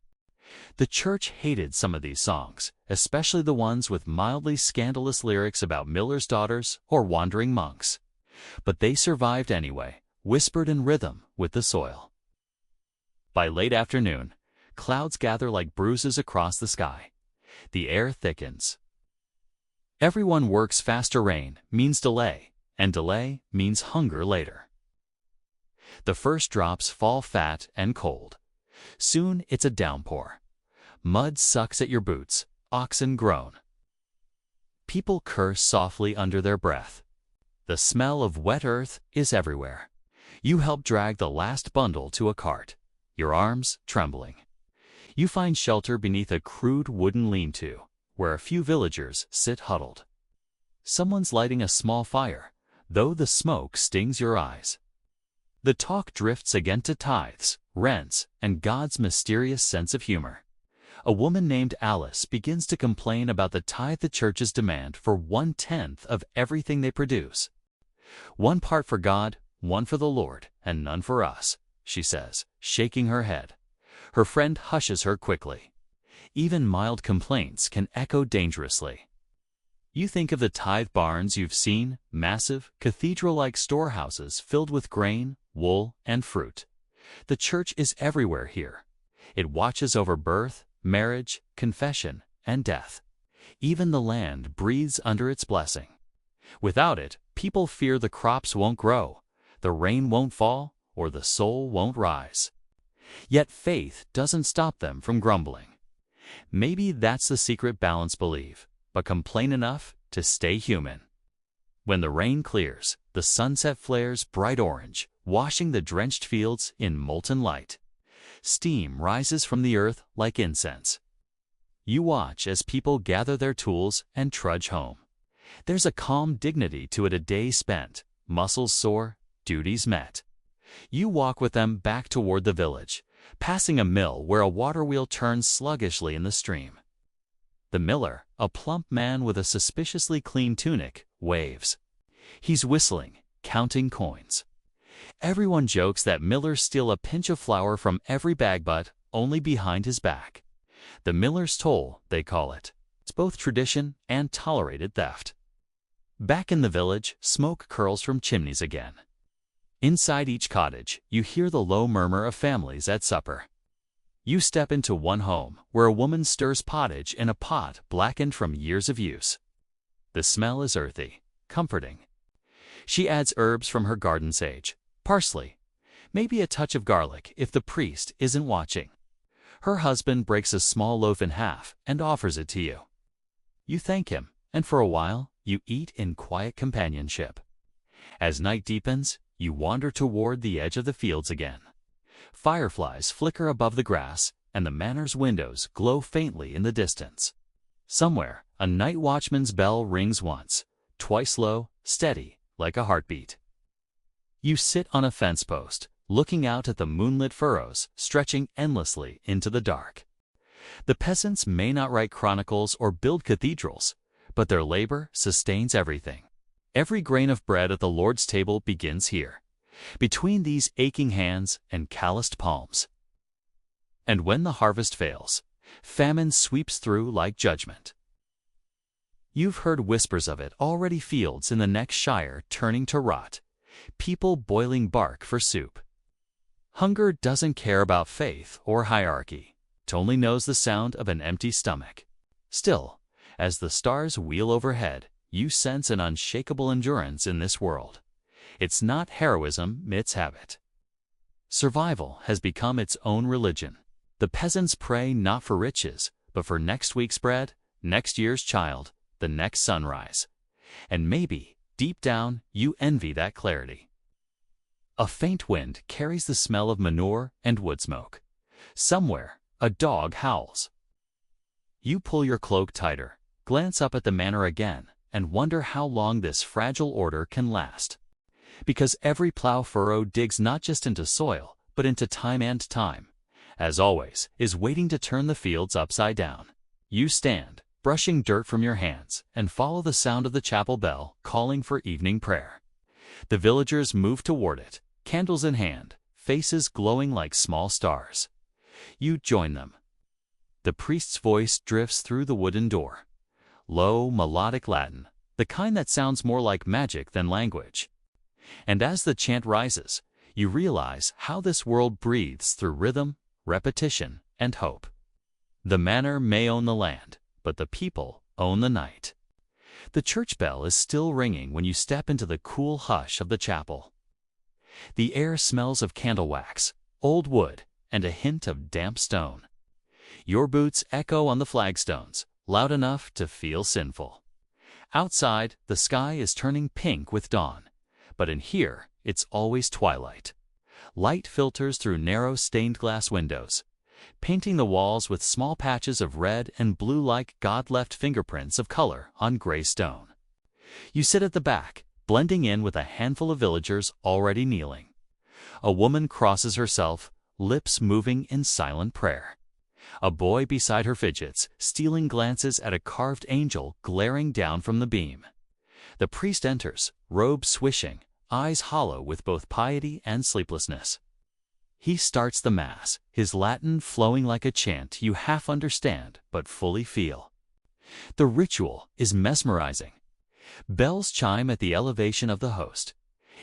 The church hated some of these songs, especially the ones with mildly scandalous lyrics about millers' daughters or wandering monks. But they survived anyway, whispered in rhythm with the soil. By late afternoon, clouds gather like bruises across the sky. The air thickens. Everyone works faster. Rain means delay, and delay means hunger later. The first drops fall fat and cold. Soon it's a downpour. Mud sucks at your boots, oxen groan. People curse softly under their breath. The smell of wet earth is everywhere. You help drag the last bundle to a cart, your arms trembling. You find shelter beneath a crude wooden lean-to, where a few villagers sit huddled. Someone's lighting a small fire, though the smoke stings your eyes. The talk drifts again to tithes, rents, and God's mysterious sense of humor. A woman named Alice begins to complain about the tithe the churches demand for 1/10 of everything they produce. 1 part for God, 1 for the Lord, and none for us, she says, shaking her head. Her friend hushes her quickly. Even mild complaints can echo dangerously. You think of the tithe barns you've seen, massive, cathedral-like storehouses filled with grain, wool, and fruit. The church is everywhere here. It watches over birth, marriage, confession, and death. Even the land breathes under its blessing. Without it, people fear the crops won't grow, the rain won't fall, or the soul won't rise. Yet faith doesn't stop them from grumbling. Maybe that's the secret balance. Believe, but complain enough to stay human. When the rain clears, the sunset flares bright orange, washing the drenched fields in molten light. Steam rises from the earth like incense. You watch as people gather their tools and trudge home. There's a calm dignity to it, a day spent, muscles sore, duties met. You walk with them back toward the village, passing a mill where a water wheel turns sluggishly in the stream. The miller, a plump man with a suspiciously clean tunic, waves. He's whistling, counting coins. Everyone jokes that millers steal a pinch of flour from every bag, but only behind his back. The miller's toll, they call it. It's both tradition and tolerated theft. Back in the village, smoke curls from chimneys again. Inside each cottage, you hear the low murmur of families at supper. You step into one home where a woman stirs pottage in a pot blackened from years of use. The smell is earthy, comforting. She adds herbs from her garden: sage, parsley, maybe a touch of garlic if the priest isn't watching. Her husband breaks a small loaf in half and offers it to you. You thank him, and for a while, you eat in quiet companionship. As night deepens, you wander toward the edge of the fields again. Fireflies flicker above the grass, and the manor's windows glow faintly in the distance. Somewhere, a night watchman's bell rings once, twice low, steady, like a heartbeat. You sit on a fence post, looking out at the moonlit furrows stretching endlessly into the dark. The peasants may not write chronicles or build cathedrals, but their labor sustains everything. Every grain of bread at the Lord's table begins here, between these aching hands and calloused palms. And when the harvest fails, Famine sweeps through like judgment. You've heard whispers of it already, fields in the next shire turning to rot, people boiling bark for soup. Hunger doesn't care about faith or hierarchy. It only knows the sound of an empty stomach. Still, as the stars wheel overhead, you sense an unshakable endurance in this world. It's not heroism, it's habit. Survival has become its own religion. The peasants pray not for riches, but for next week's bread, next year's child, the next sunrise. And maybe, deep down, you envy that clarity. A faint wind carries the smell of manure and wood smoke. Somewhere, a dog howls. You pull your cloak tighter, glance up at the manor again, and wonder how long this fragile order can last. Because every plow furrow digs not just into soil, but into time, and time, as always, is waiting to turn the fields upside down. You stand, brushing dirt from your hands, and follow the sound of the chapel bell calling for evening prayer. The villagers move toward it, candles in hand, faces glowing like small stars. You join them. The priest's voice drifts through the wooden door. Low, melodic Latin, the kind that sounds more like magic than language. And as the chant rises, you realize how this world breathes through rhythm, repetition, and hope. The manor may own the land, but the people own the night. The church bell is still ringing when you step into the cool hush of the chapel. The air smells of candle wax, old wood, and a hint of damp stone. Your boots echo on the flagstones, loud enough to feel sinful. Outside, the sky is turning pink with dawn. But in here, it's always twilight. Light filters through narrow stained glass windows, painting the walls with small patches of red and blue like God-left fingerprints of color on gray stone. You sit at the back, blending in with a handful of villagers already kneeling. A woman crosses herself, lips moving in silent prayer. A boy beside her fidgets, stealing glances at a carved angel glaring down from the beam. The priest enters, robe swishing, eyes hollow with both piety and sleeplessness. He starts the Mass, his Latin flowing like a chant you half understand but fully feel. The ritual is mesmerizing. Bells chime at the elevation of the host.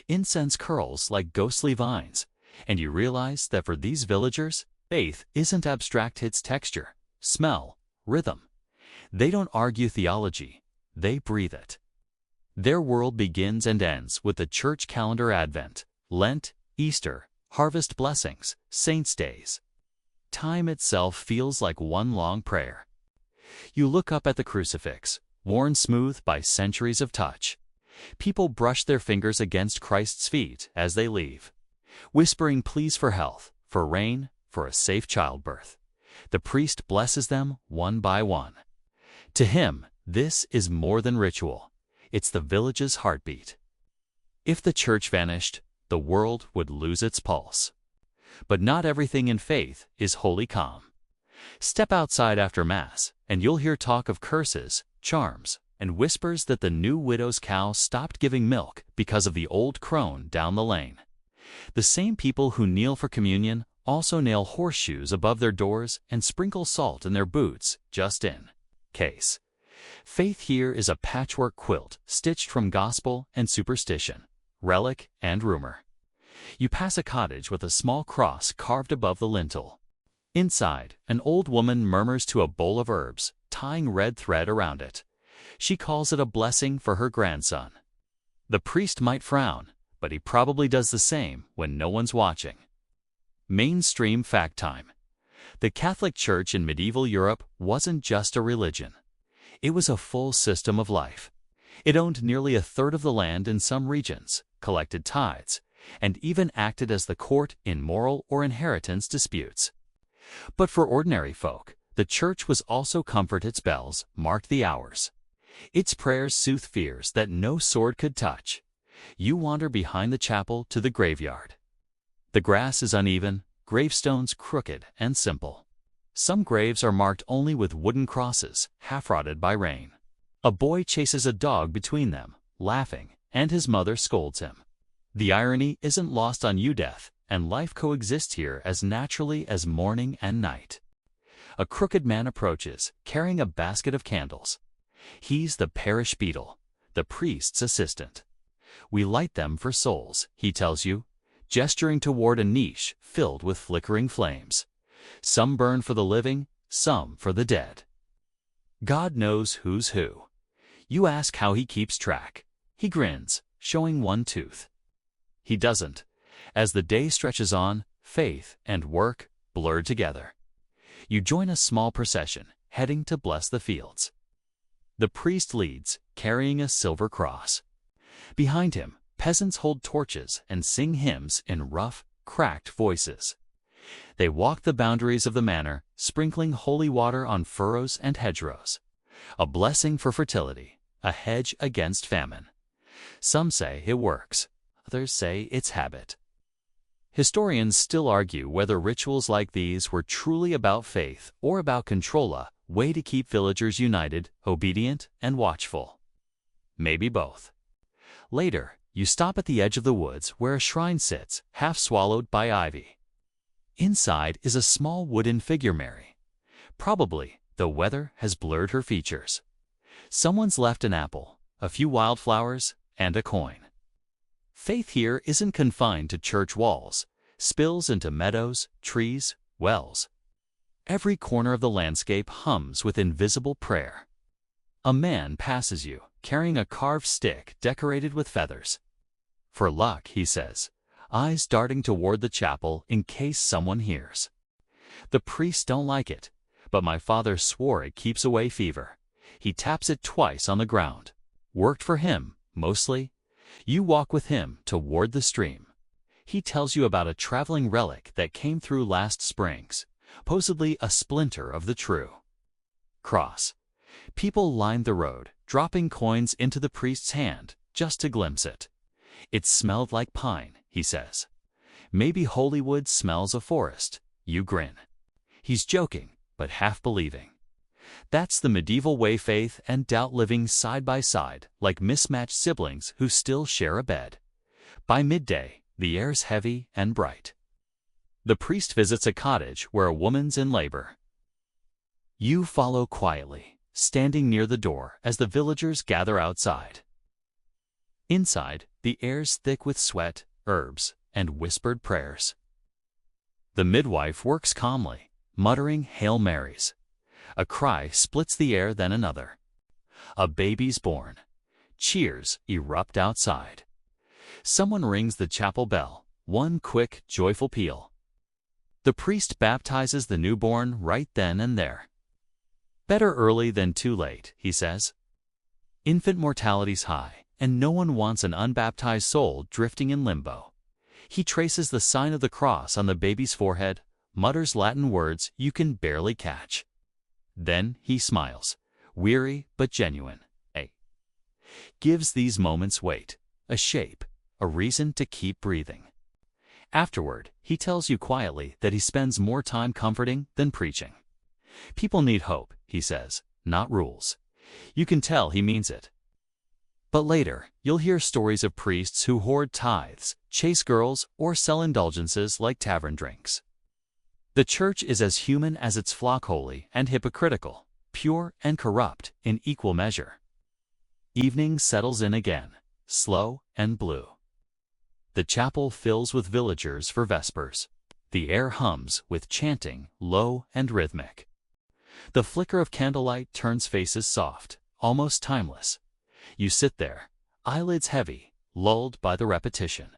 Incense curls like ghostly vines, and you realize that for these villagers, faith isn't abstract, it's texture, smell, rhythm. They don't argue theology, they breathe it. Their world begins and ends with the church calendar: Advent, Lent, Easter, harvest blessings, saints' days. Time itself feels like one long prayer. You look up at the crucifix, worn smooth by centuries of touch. People brush their fingers against Christ's feet as they leave, whispering pleas for health, for rain, for a safe childbirth. The priest blesses them one by one. To him, this is more than ritual. It's the village's heartbeat. If the church vanished, the world would lose its pulse. But not everything in faith is wholly calm. Step outside after Mass, and you'll hear talk of curses, charms, and whispers that the new widow's cow stopped giving milk because of the old crone down the lane. The same people who kneel for communion also nail horseshoes above their doors and sprinkle salt in their boots just in case. Faith here is a patchwork quilt stitched from gospel and superstition, relic and rumor. You pass a cottage with a small cross carved above the lintel. Inside, an old woman murmurs to a bowl of herbs, tying red thread around it. She calls it a blessing for her grandson. The priest might frown, but he probably does the same when no one's watching. Mainstream fact time. The Catholic Church in medieval Europe wasn't just a religion. It was a full system of life. It owned nearly a third of the land in some regions, collected tithes, and even acted as the court in moral or inheritance disputes. But for ordinary folk, the church was also comfort. Its bells marked the hours. Its prayers soothed fears that no sword could touch. You wander behind the chapel to the graveyard. The grass is uneven, gravestones crooked and simple. Some graves are marked only with wooden crosses, half-rotted by rain. A boy chases a dog between them, laughing, and his mother scolds him. The irony isn't lost on you. Death and life coexist here as naturally as morning and night. A crooked man approaches, carrying a basket of candles. He's the parish beadle, the priest's assistant. We light them for souls, he tells you, gesturing toward a niche filled with flickering flames. Some burn for the living, some for the dead. God knows who's who. You ask how he keeps track. He grins, showing one tooth. He doesn't. As the day stretches on, faith and work blur together. You join a small procession, heading to bless the fields. The priest leads, carrying a silver cross. Behind him, peasants hold torches and sing hymns in rough, cracked voices. They walk the boundaries of the manor, sprinkling holy water on furrows and hedgerows. A blessing for fertility, a hedge against famine. Some say it works, others say it's habit. Historians still argue whether rituals like these were truly about faith or about control, a way to keep villagers united, obedient, and watchful. Maybe both. Later, you stop at the edge of the woods where a shrine sits, half swallowed by ivy. Inside is a small wooden figure Mary. Probably, the weather has blurred her features. Someone's left an apple, a few wildflowers, and a coin. Faith here isn't confined to church walls, spills into meadows, trees, wells. Every corner of the landscape hums with invisible prayer. A man passes you, carrying a carved stick decorated with feathers. For luck, he says, eyes darting toward the chapel in case someone hears. The priests don't like it, but my father swore it keeps away fever. He taps it twice on the ground. Worked for him, mostly. You walk with him toward the stream. He tells you about a traveling relic that came through last springs, supposedly a splinter of the true cross. People lined the road, dropping coins into the priest's hand just to glimpse it. It smelled like pine, he says. Maybe Holywood smells of forest. You grin. He's joking, but half believing. That's the medieval way, faith and doubt living side by side, like mismatched siblings who still share a bed. By midday, the air's heavy and bright. The priest visits a cottage where a woman's in labor. You follow quietly, standing near the door as the villagers gather outside. Inside, the air's thick with sweat, herbs, and whispered prayers. The midwife works calmly, muttering Hail Marys. A cry splits the air, then another. A baby's born. Cheers erupt outside. Someone rings the chapel bell, one quick, joyful peal. The priest baptizes the newborn right then and there. Better early than too late, he says. Infant mortality's high, and no one wants an unbaptized soul drifting in limbo. He traces the sign of the cross on the baby's forehead, mutters Latin words you can barely catch. Then he smiles, weary but genuine. Gives these moments weight, a shape, a reason to keep breathing. Afterward, he tells you quietly that he spends more time comforting than preaching. People need hope, he says, not rules. You can tell he means it. But later, you'll hear stories of priests who hoard tithes, chase girls, or sell indulgences like tavern drinks. The church is as human as its flock, holy and hypocritical, pure and corrupt in equal measure. Evening settles in again, slow and blue. The chapel fills with villagers for vespers. The air hums with chanting, low and rhythmic. The flicker of candlelight turns faces soft, almost timeless. You sit there, eyelids heavy, lulled by the repetition.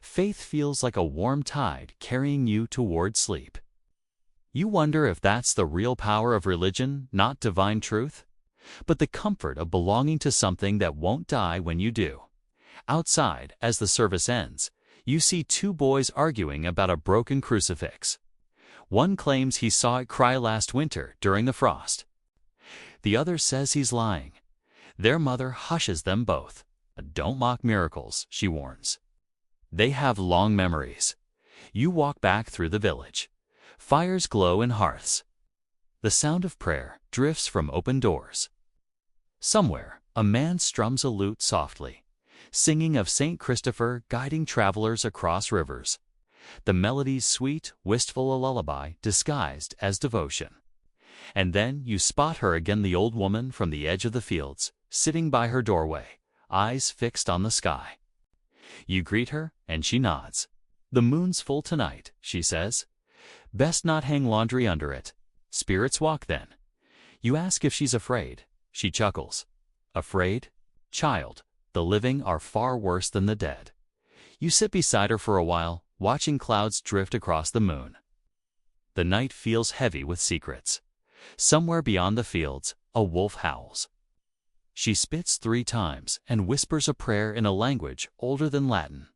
Faith feels like a warm tide carrying you toward sleep. You wonder if that's the real power of religion, not divine truth? But the comfort of belonging to something that won't die when you do. Outside, as the service ends, you see two boys arguing about a broken crucifix. One claims he saw it cry last winter during the frost. The other says he's lying. Their mother hushes them both. Don't mock miracles, she warns. They have long memories. You walk back through the village. Fires glow in hearths. The sound of prayer drifts from open doors. Somewhere, a man strums a lute softly, singing of St. Christopher guiding travelers across rivers. The melody's sweet, wistful, a lullaby disguised as devotion. And then you spot her again, the old woman from the edge of the fields, sitting by her doorway, eyes fixed on the sky. You greet her, and she nods. "The moon's full tonight," she says. "Best not hang laundry under it. Spirits walk then." You ask if she's afraid. She chuckles. "Afraid? Child, the living are far worse than the dead." You sit beside her for a while, watching clouds drift across the moon. The night feels heavy with secrets. Somewhere beyond the fields, a wolf howls. She spits 3 times and whispers a prayer in a language older than Latin.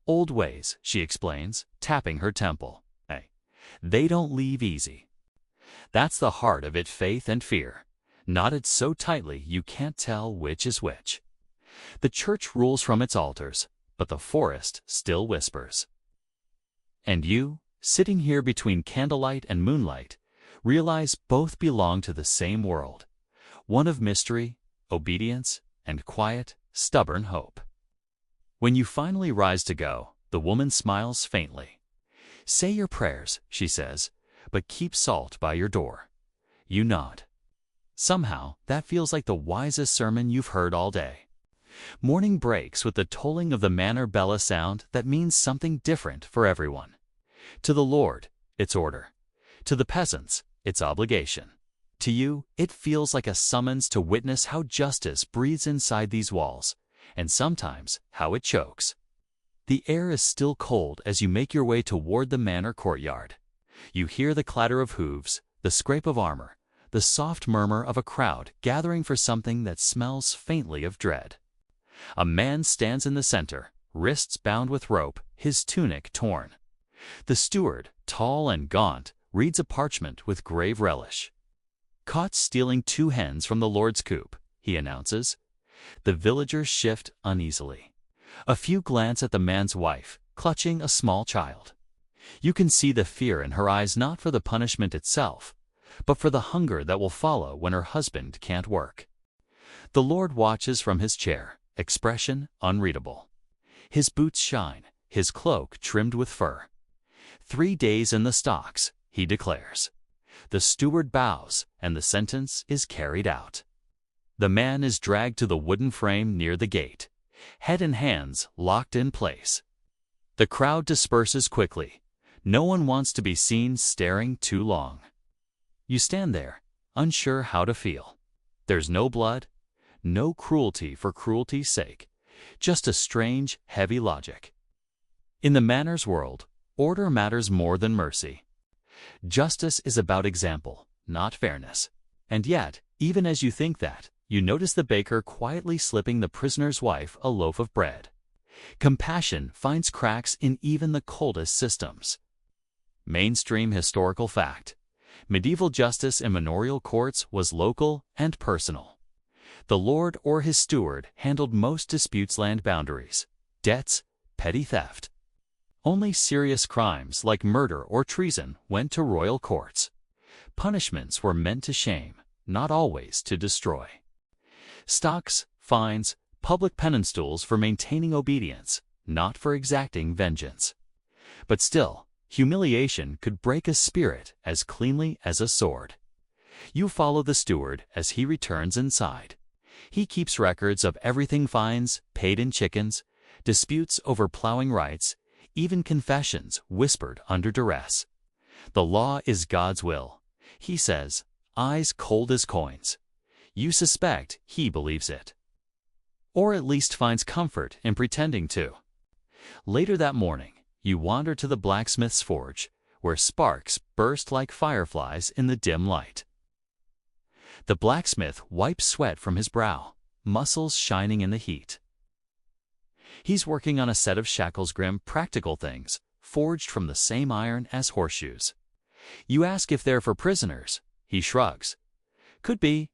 "Old ways," she explains, tapping her temple. "Hey, they don't leave easy." That's the heart of it, faith and fear, knotted so tightly you can't tell which is which. The church rules from its altars, but the forest still whispers. And you, sitting here between candlelight and moonlight, realize both belong to the same world, one of mystery, obedience, and quiet, stubborn hope. When you finally rise to go, the woman smiles faintly. "Say your prayers," she says, "but keep salt by your door." You nod. Somehow, that feels like the wisest sermon you've heard all day. Morning breaks with the tolling of the Manor bell, a sound that means something different for everyone. To the Lord, it's order. To the peasants, it's obligation. To you, it feels like a summons to witness how justice breathes inside these walls, and sometimes how it chokes. The air is still cold as you make your way toward the manor courtyard. You hear the clatter of hooves, the scrape of armor, the soft murmur of a crowd gathering for something that smells faintly of dread. A man stands in the center, wrists bound with rope, his tunic torn. The steward, tall and gaunt, reads a parchment with grave relish. "Caught stealing 2 hens from the Lord's coop," he announces. The villagers shift uneasily. A few glance at the man's wife, clutching a small child. You can see the fear in her eyes, not for the punishment itself, but for the hunger that will follow when her husband can't work. The Lord watches from his chair, expression unreadable. His boots shine, his cloak trimmed with fur. 3 days in the stocks, he declares. The steward bows, and the sentence is carried out. The man is dragged to the wooden frame near the gate, head and hands locked in place. The crowd disperses quickly. No one wants to be seen staring too long. You stand there, unsure how to feel. There's no blood, no cruelty for cruelty's sake, just a strange, heavy logic. In the manor's world, order matters more than mercy. Justice is about example, not fairness. And yet, even as you think that, you notice the baker quietly slipping the prisoner's wife a loaf of bread. Compassion finds cracks in even the coldest systems. Mainstream historical fact: medieval justice in manorial courts was local and personal. The lord or his steward handled most disputes, land boundaries, debts, petty theft. Only serious crimes like murder or treason went to royal courts. Punishments were meant to shame, not always to destroy. Stocks, fines, public penance stools for maintaining obedience, not for exacting vengeance. But still, humiliation could break a spirit as cleanly as a sword. You follow the steward as he returns inside. He keeps records of everything: fines paid in chickens, disputes over plowing rights, even confessions whispered under duress. The law is God's will, he says, eyes cold as coins. You suspect he believes it, or at least finds comfort in pretending to. Later that morning, you wander to the blacksmith's forge, where sparks burst like fireflies in the dim light. The blacksmith wipes sweat from his brow, muscles shining in the heat. He's working on a set of shackles, grim, practical things, forged from the same iron as horseshoes. You ask if they're for prisoners. He shrugs. Could be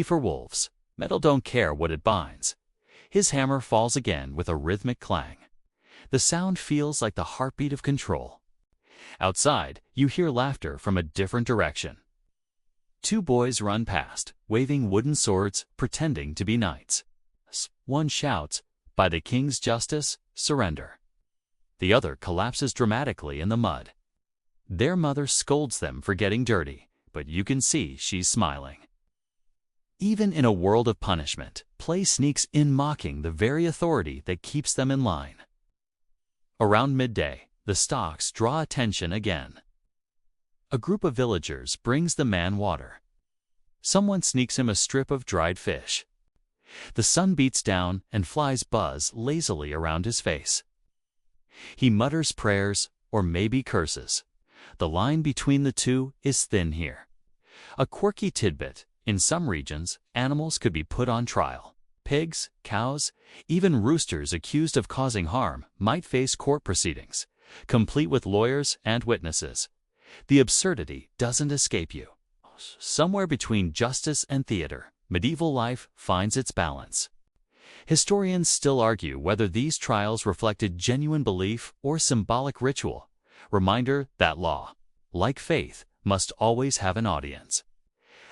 for wolves. Metal don't care what it binds. His hammer falls again with a rhythmic clang. The sound feels like the heartbeat of control. Outside, you hear laughter from a different direction. 2 boys run past, waving wooden swords, pretending to be knights. One shouts, "By the king's justice, surrender." The other collapses dramatically in the mud. Their mother scolds them for getting dirty, but you can see she's smiling. Even in a world of punishment, play sneaks in, mocking the very authority that keeps them in line. Around midday, the stocks draw attention again. A group of villagers brings the man water. Someone sneaks him a strip of dried fish. The sun beats down and flies buzz lazily around his face. He mutters prayers, or maybe curses. The line between the two is thin here. A quirky tidbit: in some regions, animals could be put on trial. Pigs, cows, even roosters accused of causing harm might face court proceedings, complete with lawyers and witnesses. The absurdity doesn't escape you. Somewhere between justice and theater, medieval life finds its balance. Historians still argue whether these trials reflected genuine belief or symbolic ritual. Reminder that law, like faith, must always have an audience.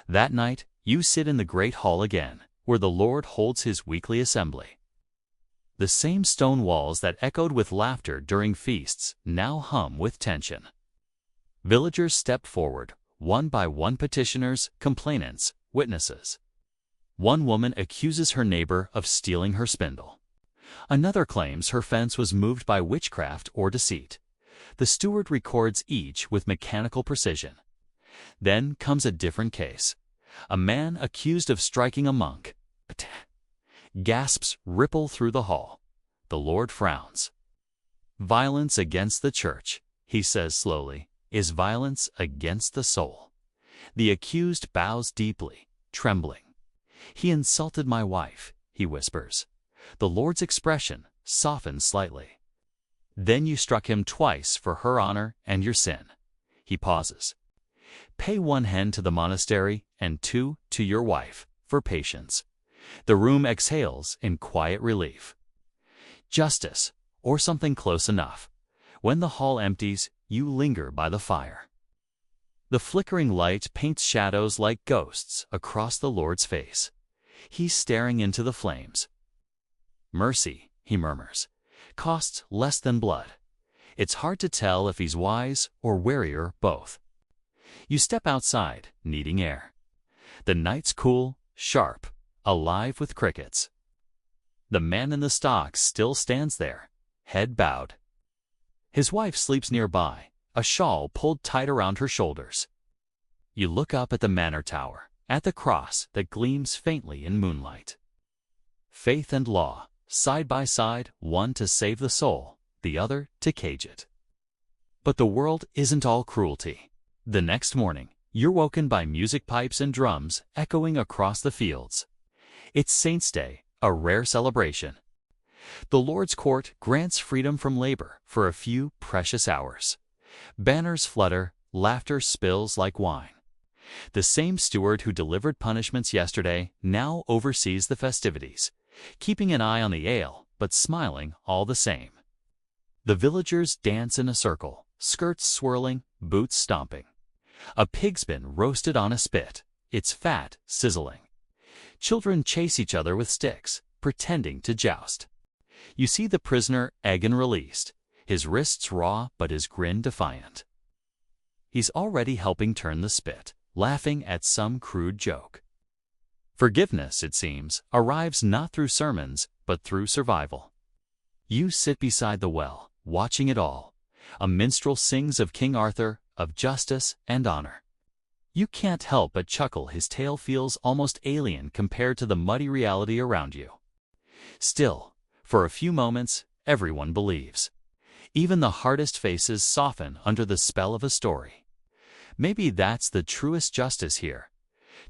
That night, you sit in the great hall again, where the Lord holds his weekly assembly. The same stone walls that echoed with laughter during feasts now hum with tension. Villagers step forward, one by one: petitioners, complainants, witnesses. One woman accuses her neighbor of stealing her spindle. Another claims her fence was moved by witchcraft or deceit. The steward records each with mechanical precision. Then comes a different case. A man accused of striking a monk. Gasps ripple through the hall. The Lord frowns. Violence against the church, he says slowly, is violence against the soul. The accused bows deeply, trembling. He insulted my wife, he whispers. The Lord's expression softens slightly. Then you struck him twice for her honor and your sin. He pauses. Pay 1 hen to the monastery and 2 to your wife for patience. The room exhales in quiet relief. Justice, or something close enough. When the hall empties, you linger by the fire. The flickering light paints shadows like ghosts across the Lord's face. He's staring into the flames. Mercy, he murmurs, costs less than blood. It's hard to tell if he's wise or warier both. You step outside, needing air. The night's cool, sharp, alive with crickets. The man in the stocks still stands there, head bowed. His wife sleeps nearby, a shawl pulled tight around her shoulders. You look up at the manor tower, at the cross that gleams faintly in moonlight. Faith and law, side by side, one to save the soul, the other to cage it. But the world isn't all cruelty. The next morning, you're woken by music, pipes, and drums echoing across the fields. It's Saint's Day, a rare celebration. The Lord's court grants freedom from labor for a few precious hours. Banners flutter, laughter spills like wine. The same steward who delivered punishments yesterday now oversees the festivities, keeping an eye on the ale, but smiling all the same. The villagers dance in a circle, skirts swirling, boots stomping. A pig's been roasted on a spit, its fat sizzling. Children chase each other with sticks, pretending to joust. You see the prisoner Egan released, his wrists raw but his grin defiant. He's already helping turn the spit, laughing at some crude joke. Forgiveness, it seems, arrives not through sermons, but through survival. You sit beside the well, watching it all. A minstrel sings of King Arthur, of justice and honor. You can't help but chuckle. His tale feels almost alien compared to the muddy reality around you. Still, for a few moments, everyone believes. Even the hardest faces soften under the spell of a story. Maybe that's the truest justice here,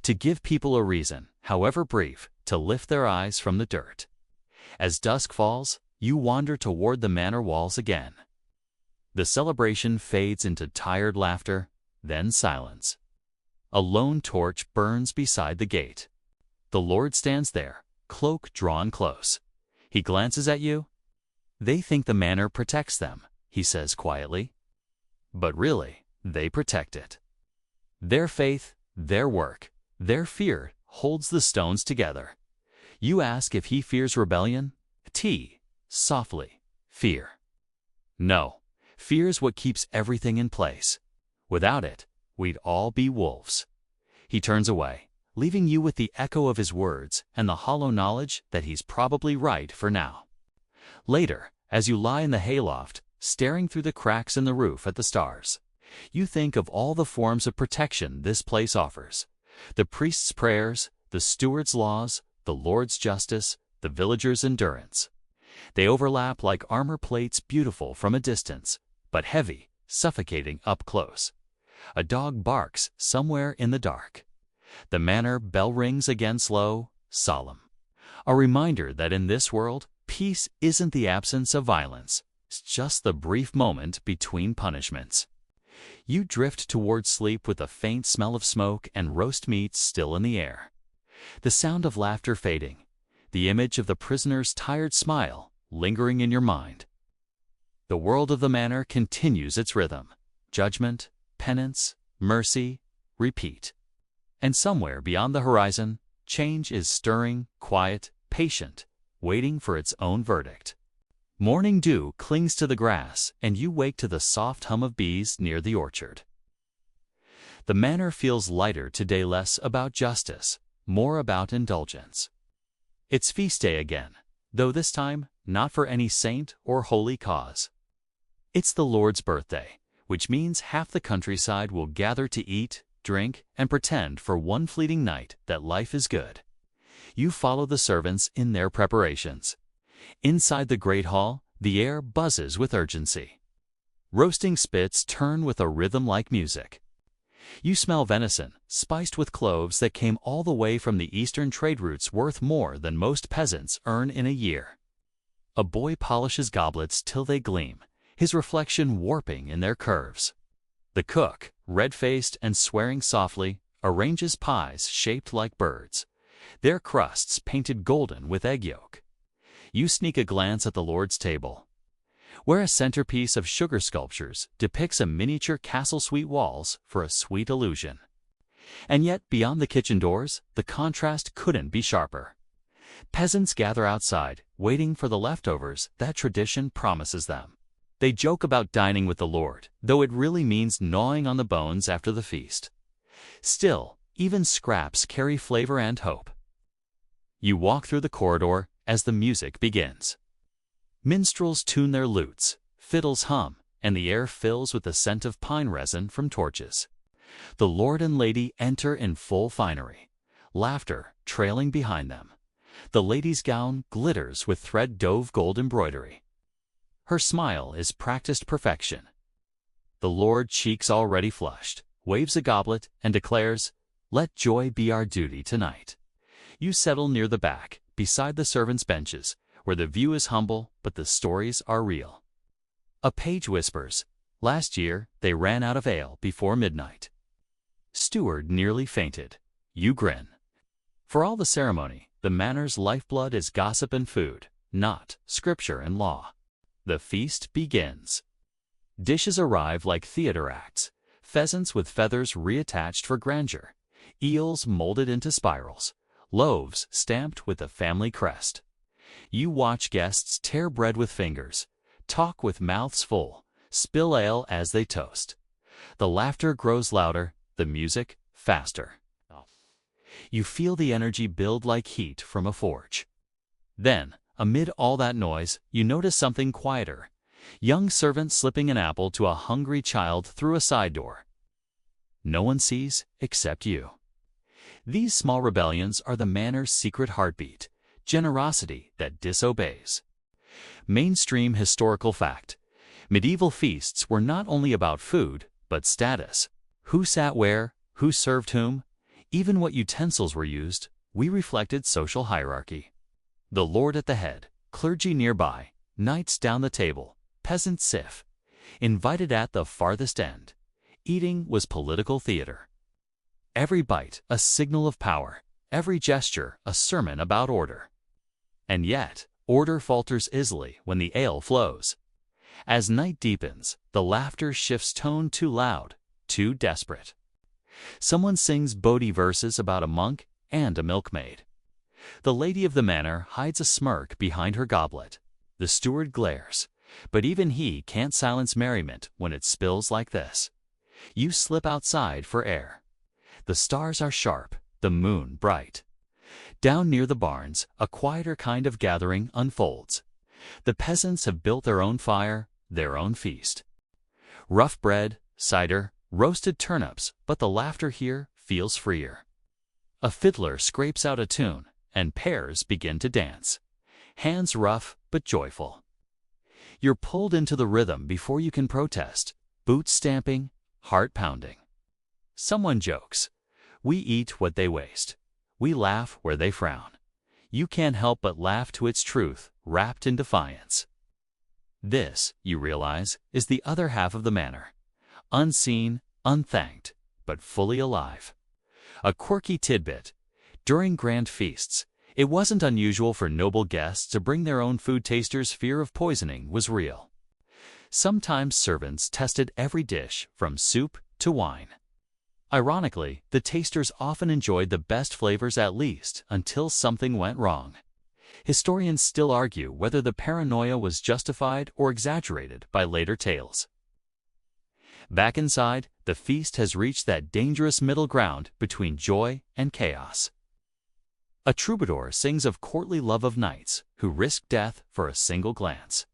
to give people a reason, however brief, to lift their eyes from the dirt. As dusk falls, you wander toward the manor walls again. The celebration fades into tired laughter, then silence. A lone torch burns beside the gate. The Lord stands there, cloak drawn close. He glances at you. They think the manor protects them, he says quietly. But really, they protect it. Their faith, their work, their fear holds the stones together. You ask if he fears rebellion? Softly, fear. No, fear's what keeps everything in place. Without it, we'd all be wolves. He turns away, leaving you with the echo of his words and the hollow knowledge that he's probably right for now. Later, as you lie in the hayloft, staring through the cracks in the roof at the stars, you think of all the forms of protection this place offers. The priest's prayers, the steward's laws, the Lord's justice, the villager's endurance. They overlap like armor plates, beautiful from a distance, but heavy, suffocating up close. A dog barks somewhere in the dark. The manor bell rings again, slow, solemn. A reminder that in this world, peace isn't the absence of violence. It's just the brief moment between punishments. You drift toward sleep with the faint smell of smoke and roast meat still in the air. The sound of laughter fading, the image of the prisoner's tired smile lingering in your mind. The world of the manor continues its rhythm. Judgment, penance, mercy, repeat. And somewhere beyond the horizon, change is stirring, quiet, patient, waiting for its own verdict. Morning dew clings to the grass, and you wake to the soft hum of bees near the orchard. The manor feels lighter today, less about justice, more about indulgence. It's feast day again, though this time not for any saint or holy cause. It's the Lord's birthday, which means half the countryside will gather to eat, drink, and pretend for one fleeting night that life is good. You follow the servants in their preparations. Inside the great hall, the air buzzes with urgency. Roasting spits turn with a rhythm like music. You smell venison, spiced with cloves that came all the way from the eastern trade routes, worth more than most peasants earn in a year. A boy polishes goblets till they gleam, his reflection warping in their curves. The cook, red-faced and swearing softly, arranges pies shaped like birds, their crusts painted golden with egg yolk. You sneak a glance at the Lord's table, where a centerpiece of sugar sculptures depicts a miniature castle sweet walls for a sweet illusion. And yet, beyond the kitchen doors, the contrast couldn't be sharper. Peasants gather outside, waiting for the leftovers that tradition promises them. They joke about dining with the Lord, though it really means gnawing on the bones after the feast. Still, even scraps carry flavor and hope. You walk through the corridor as the music begins. Minstrels tune their lutes, fiddles hum, and the air fills with the scent of pine resin from torches. The Lord and Lady enter in full finery, laughter trailing behind them. The lady's gown glitters with thread dove gold embroidery. Her smile is practiced perfection. The Lord, cheeks already flushed, waves a goblet and declares, "Let joy be our duty tonight." You settle near the back, beside the servants' benches, where the view is humble but the stories are real. A page whispers, "Last year they ran out of ale before midnight." Steward nearly fainted. You grin. For all the ceremony, the manor's lifeblood is gossip and food, not scripture and law. The feast begins. Dishes arrive like theater acts, pheasants with feathers reattached for grandeur, eels molded into spirals, loaves stamped with the family crest. You watch guests tear bread with fingers, talk with mouths full, spill ale as they toast. The laughter grows louder, the music faster. You feel the energy build like heat from a forge. Then, amid all that noise, you notice something quieter. Young servants slipping an apple to a hungry child through a side door. No one sees except you. These small rebellions are the manor's secret heartbeat, generosity that disobeys. Mainstream historical fact: medieval feasts were not only about food, but status. Who sat where, who served whom, even what utensils were used, we reflected social hierarchy. The Lord at the head, clergy nearby, knights down the table, peasants serf, invited at the farthest end. Eating was political theater. Every bite a signal of power, every gesture a sermon about order. And yet, order falters easily when the ale flows. As night deepens, the laughter shifts tone, too loud, too desperate. Someone sings Bodhi verses about a monk and a milkmaid. The lady of the manor hides a smirk behind her goblet. The steward glares, but even he can't silence merriment when it spills like this. You slip outside for air. The stars are sharp, the moon bright. Down near the barns, a quieter kind of gathering unfolds. The peasants have built their own fire, their own feast. Rough bread, cider, roasted turnips, but the laughter here feels freer. A fiddler scrapes out a tune, and pairs begin to dance. Hands rough but joyful. You're pulled into the rhythm before you can protest, boots stamping, heart pounding. Someone jokes, "We eat what they waste. We laugh where they frown." You can't help but laugh to its truth, wrapped in defiance. This, you realize, is the other half of the manor. Unseen, unthanked, but fully alive. A quirky tidbit. During grand feasts, it wasn't unusual for noble guests to bring their own food. Tasters' fear of poisoning was real. Sometimes servants tested every dish, from soup to wine. Ironically, the tasters often enjoyed the best flavors at least until something went wrong. Historians still argue whether the paranoia was justified or exaggerated by later tales. Back inside, the feast has reached that dangerous middle ground between joy and chaos. A troubadour sings of courtly love of knights who risk death for a single glance.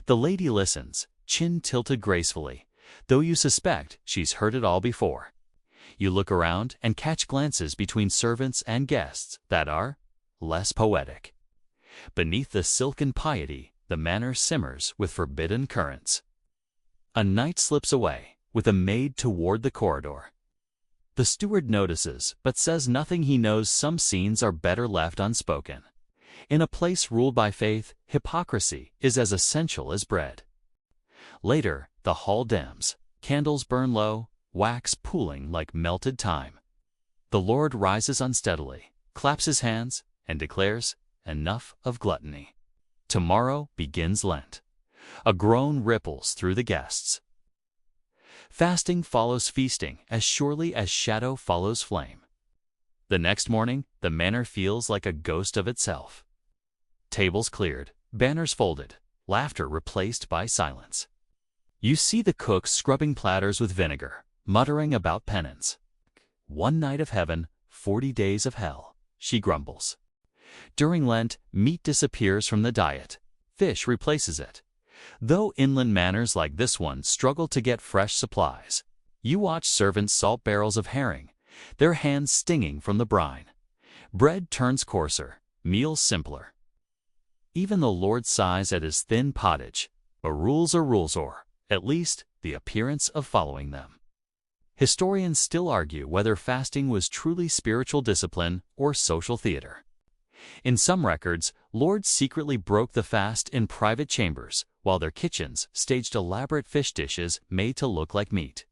The lady listens, chin tilted gracefully, though you suspect she's heard it all before. You look around and catch glances between servants and guests that are less poetic. Beneath the silken piety, the manor simmers with forbidden currents. A knight slips away, with a maid to ward the corridor. The steward notices, but says nothing. He knows some scenes are better left unspoken. In a place ruled by faith, hypocrisy is as essential as bread. Later, the hall dims. Candles burn low, wax pooling like melted time. The Lord rises unsteadily, claps his hands, and declares, "Enough of gluttony. Tomorrow begins Lent." A groan ripples through the guests. Fasting follows feasting as surely as shadow follows flame. The next morning, the manor feels like a ghost of itself. Tables cleared, banners folded, laughter replaced by silence. You see the cook scrubbing platters with vinegar, muttering about penance. "One night of heaven, 40 days of hell," she grumbles. During Lent, meat disappears from the diet. Fish replaces it. Though inland manors like this one struggle to get fresh supplies, you watch servants salt barrels of herring, their hands stinging from the brine. Bread turns coarser, meals simpler. Even the Lord sighs at his thin pottage. But rules are rules, or, at least, the appearance of following them. Historians still argue whether fasting was truly spiritual discipline or social theater. In some records, lords secretly broke the fast in private chambers, while their kitchens staged elaborate fish dishes made to look like meat.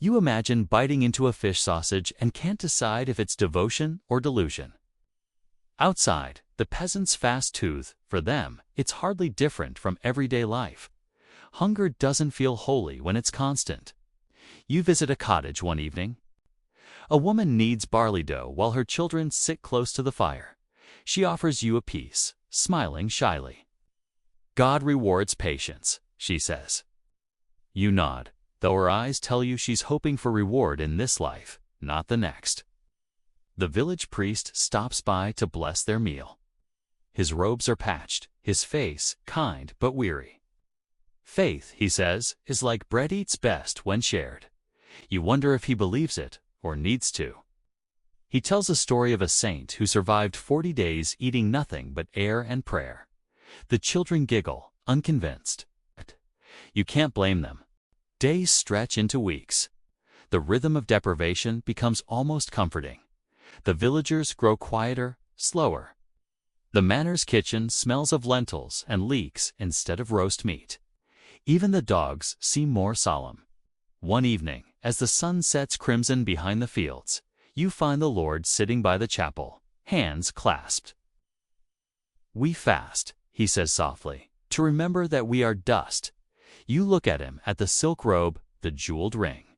You imagine biting into a fish sausage and can't decide if it's devotion or delusion. Outside, the peasants fast tooth. For them, it's hardly different from everyday life. Hunger doesn't feel holy when it's constant. You visit a cottage one evening. A woman kneads barley dough while her children sit close to the fire. She offers you a piece, smiling shyly. "God rewards patience," she says. You nod, though her eyes tell you she's hoping for reward in this life, not the next. The village priest stops by to bless their meal. His robes are patched, his face kind but weary. "Faith," he says, "is like bread, eats best when shared." You wonder if he believes it, or needs to. He tells a story of a saint who survived 40 days eating nothing but air and prayer. The children giggle, unconvinced. You can't blame them. Days stretch into weeks. The rhythm of deprivation becomes almost comforting. The villagers grow quieter, slower. The manor's kitchen smells of lentils and leeks instead of roast meat. Even the dogs seem more solemn. One evening, as the sun sets crimson behind the fields, you find the Lord sitting by the chapel, hands clasped. "We fast," he says softly, "to remember that we are dust." You look at him, at the silk robe, the jeweled ring.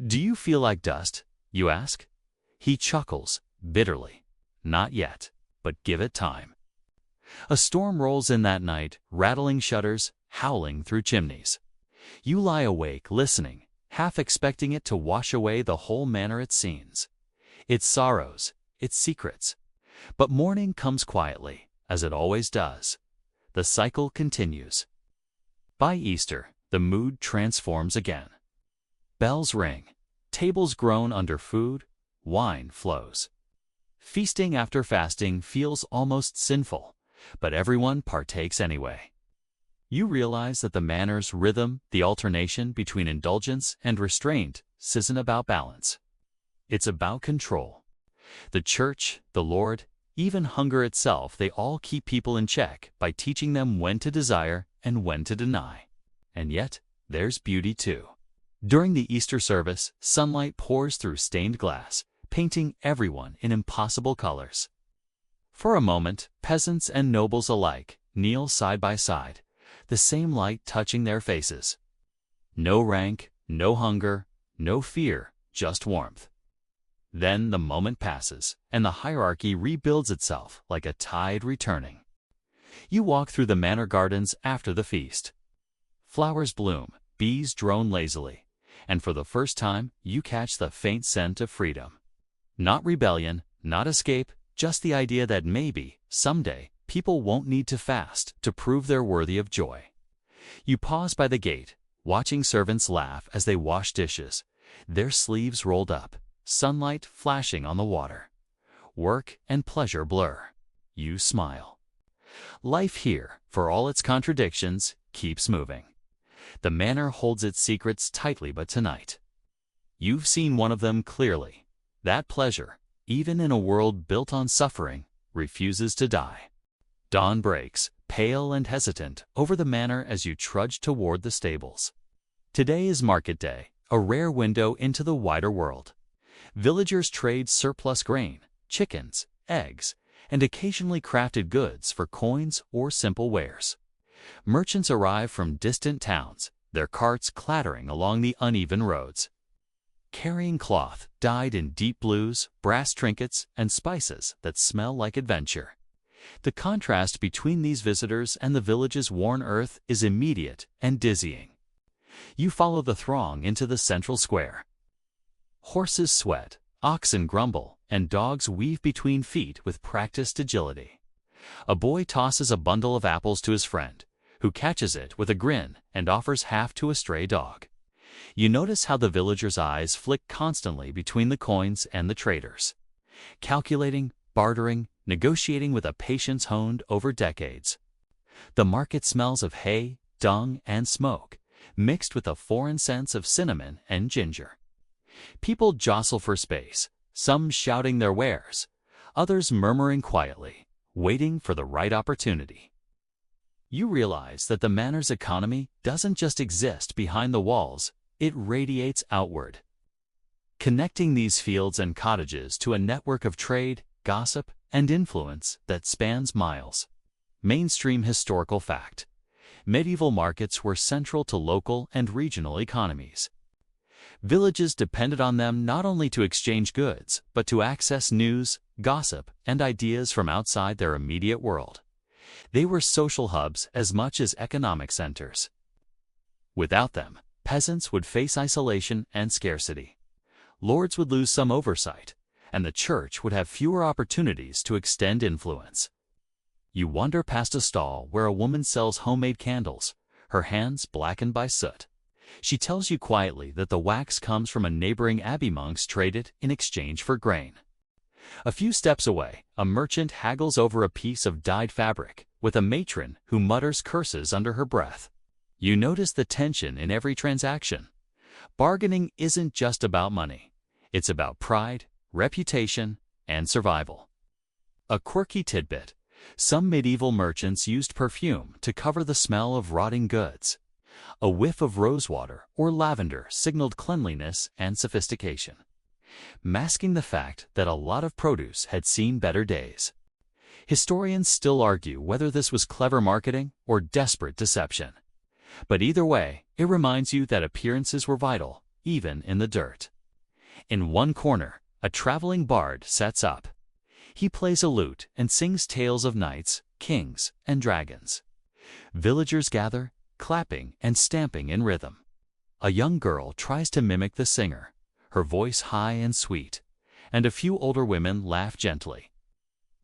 "Do you feel like dust?" you ask. He chuckles, bitterly. "Not yet, but give it time." A storm rolls in that night, rattling shutters, howling through chimneys. You lie awake, listening, half expecting it to wash away the whole manor it seems. Its sorrows, its secrets. But morning comes quietly, as it always does. The cycle continues. By Easter, the mood transforms again. Bells ring, tables groan under food, wine flows. Feasting after fasting feels almost sinful, but everyone partakes anyway. You realize that the manor's rhythm, the alternation between indulgence and restraint, isn't about balance. It's about control. The church, the Lord, even hunger itself, they all keep people in check by teaching them when to desire and when to deny. And yet, there's beauty too. During the Easter service, sunlight pours through stained glass, painting everyone in impossible colors. For a moment, peasants and nobles alike kneel side by side, the same light touching their faces. No rank, no hunger, no fear, just warmth. Then the moment passes, and the hierarchy rebuilds itself like a tide returning. You walk through the manor gardens after the feast. Flowers bloom, bees drone lazily, and for the first time you catch the faint scent of freedom. Not rebellion, not escape, just the idea that maybe, someday, people won't need to fast to prove they're worthy of joy. You pause by the gate, watching servants laugh as they wash dishes, their sleeves rolled up, sunlight flashing on the water. Work and pleasure blur. You smile. Life here, for all its contradictions, keeps moving. The manor holds its secrets tightly, but tonight, you've seen one of them clearly. That pleasure, even in a world built on suffering, refuses to die. Dawn breaks, pale and hesitant, over the manor as you trudge toward the stables. Today is market day, a rare window into the wider world. Villagers trade surplus grain, chickens, eggs, and occasionally crafted goods for coins or simple wares. Merchants arrive from distant towns, their carts clattering along the uneven roads. Carrying cloth dyed in deep blues, brass trinkets, and spices that smell like adventure. The contrast between these visitors and the village's worn earth is immediate and dizzying. You follow the throng into the central square. Horses sweat, oxen grumble, and dogs weave between feet with practiced agility. A boy tosses a bundle of apples to his friend, who catches it with a grin and offers half to a stray dog. You notice how the villagers' eyes flick constantly between the coins and the traders, calculating, bartering, negotiating with a patience honed over decades. The market smells of hay, dung, and smoke, mixed with a foreign sense of cinnamon and ginger. People jostle for space, some shouting their wares, others murmuring quietly, waiting for the right opportunity. You realize that the manor's economy doesn't just exist behind the walls, it radiates outward, connecting these fields and cottages to a network of trade, gossip, and influence that spans miles. Mainstream historical fact: medieval markets were central to local and regional economies. Villages depended on them not only to exchange goods, but to access news, gossip, and ideas from outside their immediate world. They were social hubs as much as economic centers. Without them, peasants would face isolation and scarcity. Lords would lose some oversight, and the church would have fewer opportunities to extend influence. You wander past a stall where a woman sells homemade candles, her hands blackened by soot. She tells you quietly that the wax comes from a neighboring abbey monks traded in exchange for grain. A few steps away, a merchant haggles over a piece of dyed fabric with a matron who mutters curses under her breath. You notice the tension in every transaction. Bargaining isn't just about money. It's about pride, reputation, and survival. A quirky tidbit: some medieval merchants used perfume to cover the smell of rotting goods. A whiff of rosewater or lavender signaled cleanliness and sophistication, masking the fact that a lot of produce had seen better days. Historians still argue whether this was clever marketing or desperate deception. But either way, it reminds you that appearances were vital, even in the dirt. In one corner, a traveling bard sets up. He plays a lute and sings tales of knights, kings, and dragons. Villagers gather, clapping and stamping in rhythm. A young girl tries to mimic the singer, her voice high and sweet, and a few older women laugh gently.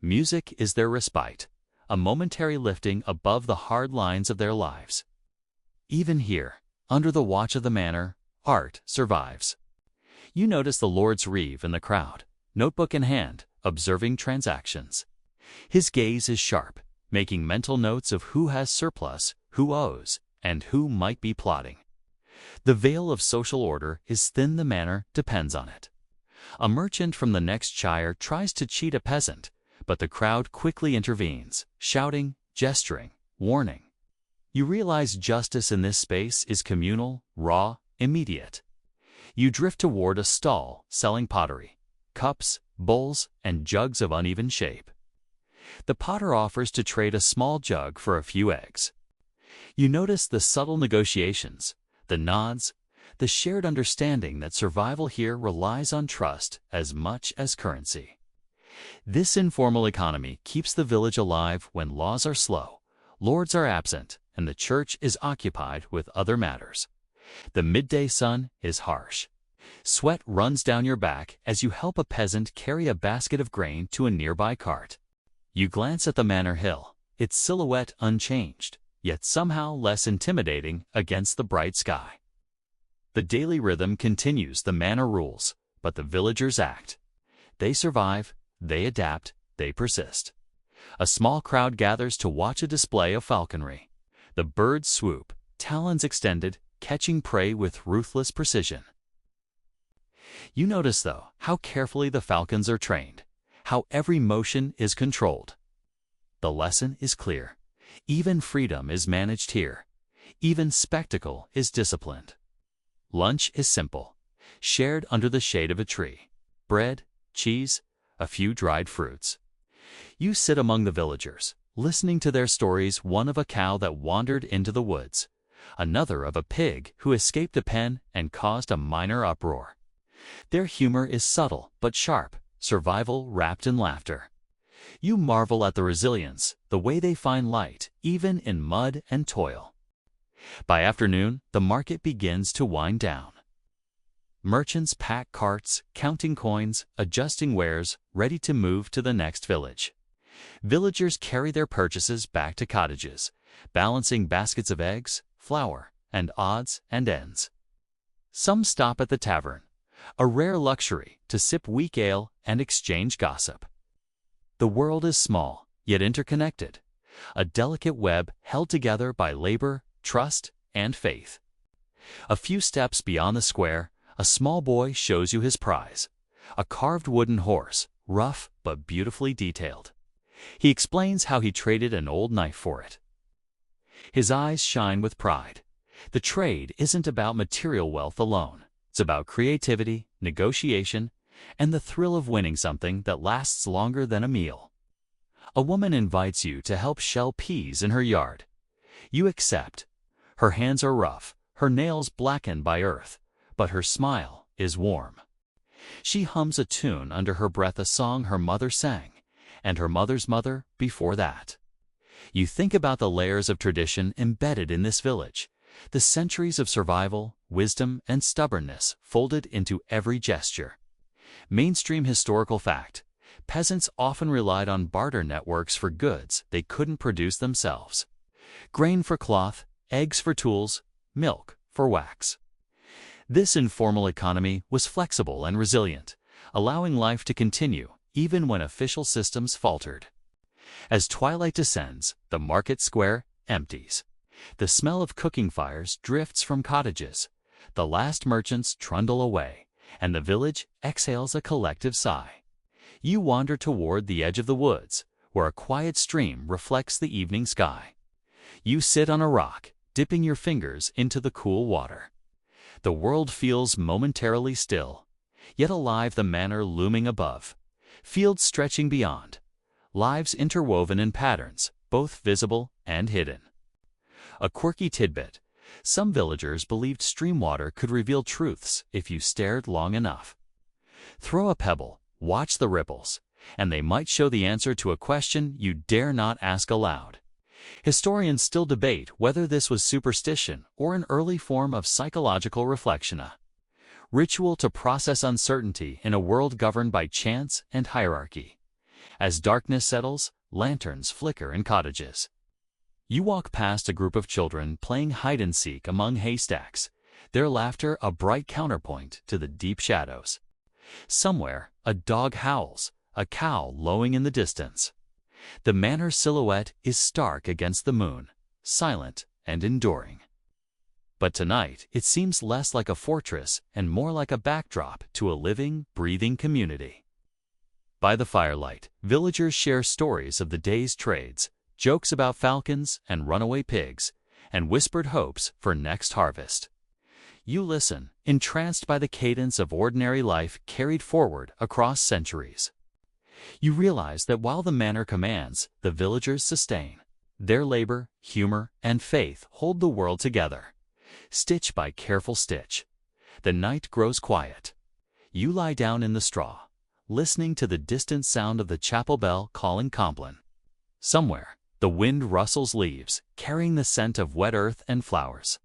Music is their respite, a momentary lifting above the hard lines of their lives. Even here, under the watch of the manor, art survives. You notice the Lord's Reeve in the crowd, notebook in hand, observing transactions. His gaze is sharp, making mental notes of who has surplus, who owes, and who might be plotting. The veil of social order is thin, the manor depends on it. A merchant from the next shire tries to cheat a peasant, but the crowd quickly intervenes, shouting, gesturing, warning. You realize justice in this space is communal, raw, immediate. You drift toward a stall selling pottery, cups, bowls, and jugs of uneven shape. The potter offers to trade a small jug for a few eggs. You notice the subtle negotiations, the nods, the shared understanding that survival here relies on trust as much as currency. This informal economy keeps the village alive when laws are slow, lords are absent, and the church is occupied with other matters. The midday sun is harsh. Sweat runs down your back as you help a peasant carry a basket of grain to a nearby cart. You glance at the manor hill, its silhouette unchanged, yet somehow less intimidating against the bright sky. The daily rhythm continues, the manor rules, but the villagers act. They survive, they adapt, they persist. A small crowd gathers to watch a display of falconry. The birds swoop, talons extended, catching prey with ruthless precision. You notice, though, how carefully the falcons are trained, how every motion is controlled. The lesson is clear. Even freedom is managed here. Even spectacle is disciplined. Lunch is simple, shared under the shade of a tree. Bread, cheese, a few dried fruits. You sit among the villagers, listening to their stories, one of a cow that wandered into the woods, another of a pig who escaped a pen and caused a minor uproar. Their humor is subtle but sharp, survival wrapped in laughter. You marvel at the resilience, the way they find light, even in mud and toil. By afternoon, the market begins to wind down. Merchants pack carts, counting coins, adjusting wares, ready to move to the next village. Villagers carry their purchases back to cottages, balancing baskets of eggs, flour, and odds and ends. Some stop at the tavern, a rare luxury, to sip weak ale and exchange gossip. The world is small, yet interconnected, a delicate web held together by labor, trust, and faith. A few steps beyond the square, a small boy shows you his prize, a carved wooden horse, rough but beautifully detailed. He explains how he traded an old knife for it. His eyes shine with pride. The trade isn't about material wealth alone. It's about creativity, negotiation, and the thrill of winning something that lasts longer than a meal. A woman invites you to help shell peas in her yard. You accept. Her hands are rough, her nails blackened by earth, but her smile is warm. She hums a tune under her breath, a song her mother sang, and her mother's mother before that. You think about the layers of tradition embedded in this village, the centuries of survival, wisdom, and stubbornness folded into every gesture. Mainstream historical fact: peasants often relied on barter networks for goods they couldn't produce themselves. Grain for cloth, eggs for tools, milk for wax. This informal economy was flexible and resilient, allowing life to continue even when official systems faltered. As twilight descends, the market square empties. The smell of cooking fires drifts from cottages. The last merchants trundle away, and the village exhales a collective sigh. You wander toward the edge of the woods, where a quiet stream reflects the evening sky. You sit on a rock, dipping your fingers into the cool water. The world feels momentarily still, yet alive, the manor looming above, fields stretching beyond, lives interwoven in patterns, both visible and hidden. A quirky tidbit: some villagers believed stream water could reveal truths if you stared long enough. Throw a pebble, watch the ripples, and they might show the answer to a question you dare not ask aloud. Historians still debate whether this was superstition or an early form of psychological reflection, a ritual to process uncertainty in a world governed by chance and hierarchy. As darkness settles, lanterns flicker in cottages. You walk past a group of children playing hide-and-seek among haystacks, their laughter a bright counterpoint to the deep shadows. Somewhere, a dog howls, a cow lowing in the distance. The manor silhouette is stark against the moon, silent and enduring. But tonight, it seems less like a fortress and more like a backdrop to a living, breathing community. By the firelight, villagers share stories of the day's trades, jokes about falcons and runaway pigs, and whispered hopes for next harvest. You listen, entranced by the cadence of ordinary life carried forward across centuries. You realize that while the manor commands, the villagers sustain. Their labor, humor, and faith hold the world together, stitch by careful stitch. The night grows quiet. You lie down in the straw, listening to the distant sound of the chapel bell calling Compline. Somewhere, the wind rustles leaves, carrying the scent of wet earth and flowers.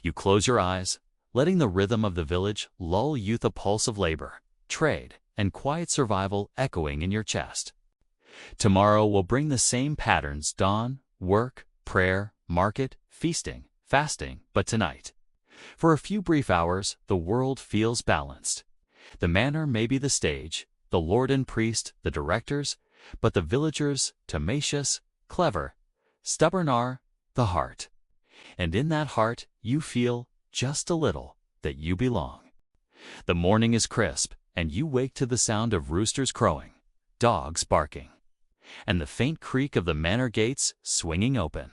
You close your eyes, letting the rhythm of the village lull you, the pulse of labor, trade, and quiet survival echoing in your chest. Tomorrow will bring the same patterns: dawn, work, prayer, market, feasting, fasting, but tonight, for a few brief hours, the world feels balanced. The manor may be the stage, the lord and priest the directors, but the villagers, tenacious, clever, stubborn, are the heart. And in that heart, you feel, just a little, that you belong. The morning is crisp, and you wake to the sound of roosters crowing, dogs barking, and the faint creak of the manor gates swinging open.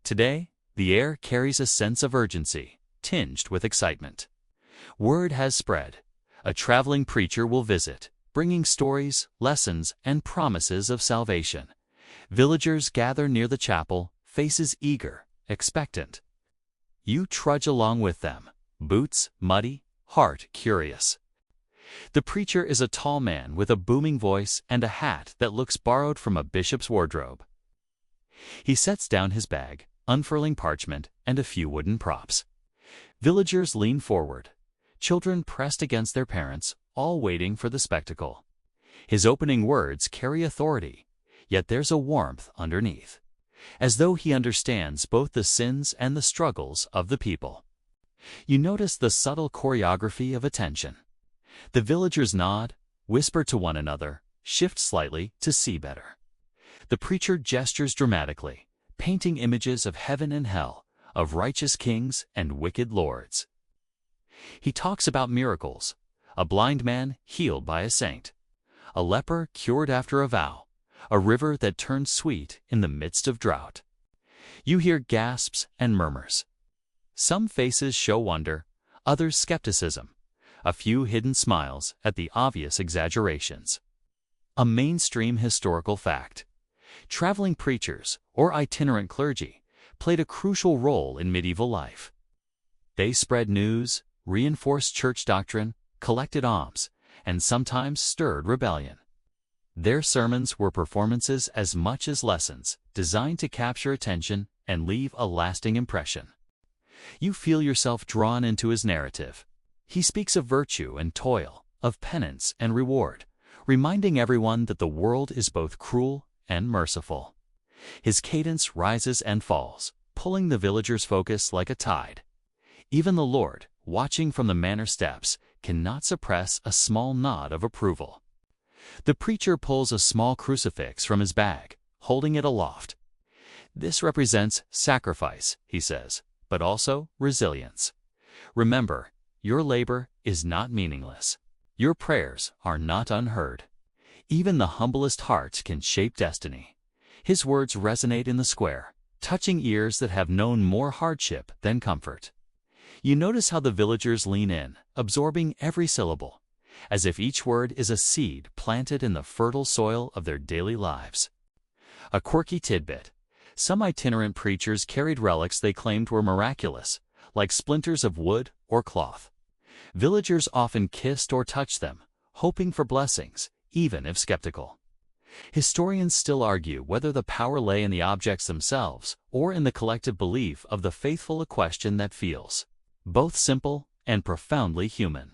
Today, the air carries a sense of urgency, tinged with excitement. Word has spread. A traveling preacher will visit, bringing stories, lessons, and promises of salvation. Villagers gather near the chapel, faces eager, expectant. You trudge along with them, boots muddy, heart curious. The preacher is a tall man with a booming voice and a hat that looks borrowed from a bishop's wardrobe. He sets down his bag, unfurling parchment and a few wooden props. Villagers lean forward, children pressed against their parents, all waiting for the spectacle. His opening words carry authority, yet there's a warmth underneath, as though he understands both the sins and the struggles of the people. You notice the subtle choreography of attention. The villagers nod, whisper to one another, shift slightly to see better. The preacher gestures dramatically, painting images of heaven and hell, of righteous kings and wicked lords. He talks about miracles: a blind man healed by a saint, a leper cured after a vow, a river that turned sweet in the midst of drought. You hear gasps and murmurs. Some faces show wonder, others skepticism, a few hidden smiles at the obvious exaggerations. A mainstream historical fact: traveling preachers, or itinerant clergy, played a crucial role in medieval life. They spread news, reinforced church doctrine, collected alms, and sometimes stirred rebellion. Their sermons were performances as much as lessons, designed to capture attention and leave a lasting impression. You feel yourself drawn into his narrative. He speaks of virtue and toil, of penance and reward, reminding everyone that the world is both cruel and merciful. His cadence rises and falls, pulling the villagers' focus like a tide. Even the Lord, watching from the manor steps, cannot suppress a small nod of approval. The preacher pulls a small crucifix from his bag, holding it aloft. This represents sacrifice, he says, but also resilience. Remember, your labor is not meaningless. Your prayers are not unheard. Even the humblest hearts can shape destiny. His words resonate in the square, touching ears that have known more hardship than comfort. You notice how the villagers lean in, absorbing every syllable, as if each word is a seed planted in the fertile soil of their daily lives. A quirky tidbit: some itinerant preachers carried relics they claimed were miraculous, like splinters of wood or cloth. Villagers often kissed or touched them, hoping for blessings, even if skeptical. Historians still argue whether the power lay in the objects themselves or in the collective belief of the faithful, a question that feels both simple and profoundly human.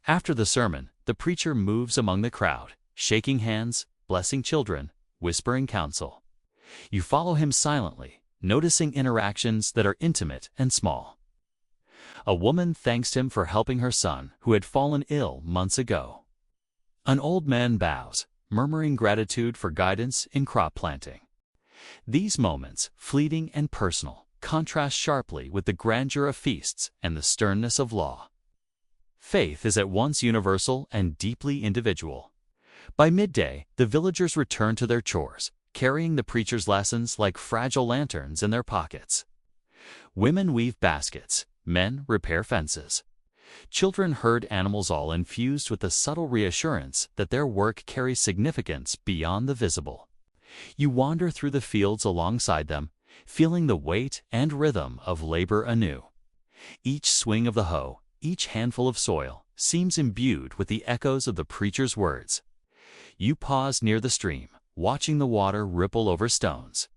After the sermon, the preacher moves among the crowd, shaking hands, blessing children, whispering counsel. You follow him silently, noticing interactions that are intimate and small. A woman thanks him for helping her son, who had fallen ill months ago. An old man bows, murmuring gratitude for guidance in crop planting. These moments, fleeting and personal, contrast sharply with the grandeur of feasts and the sternness of law. Faith is at once universal and deeply individual. By midday, the villagers return to their chores, carrying the preacher's lessons like fragile lanterns in their pockets. Women weave baskets, men repair fences. Children herd animals, all infused with the subtle reassurance that their work carries significance beyond the visible. You wander through the fields alongside them, feeling the weight and rhythm of labor anew. Each swing of the hoe, each handful of soil, seems imbued with the echoes of the preacher's words. You pause near the stream, watching the water ripple over stones.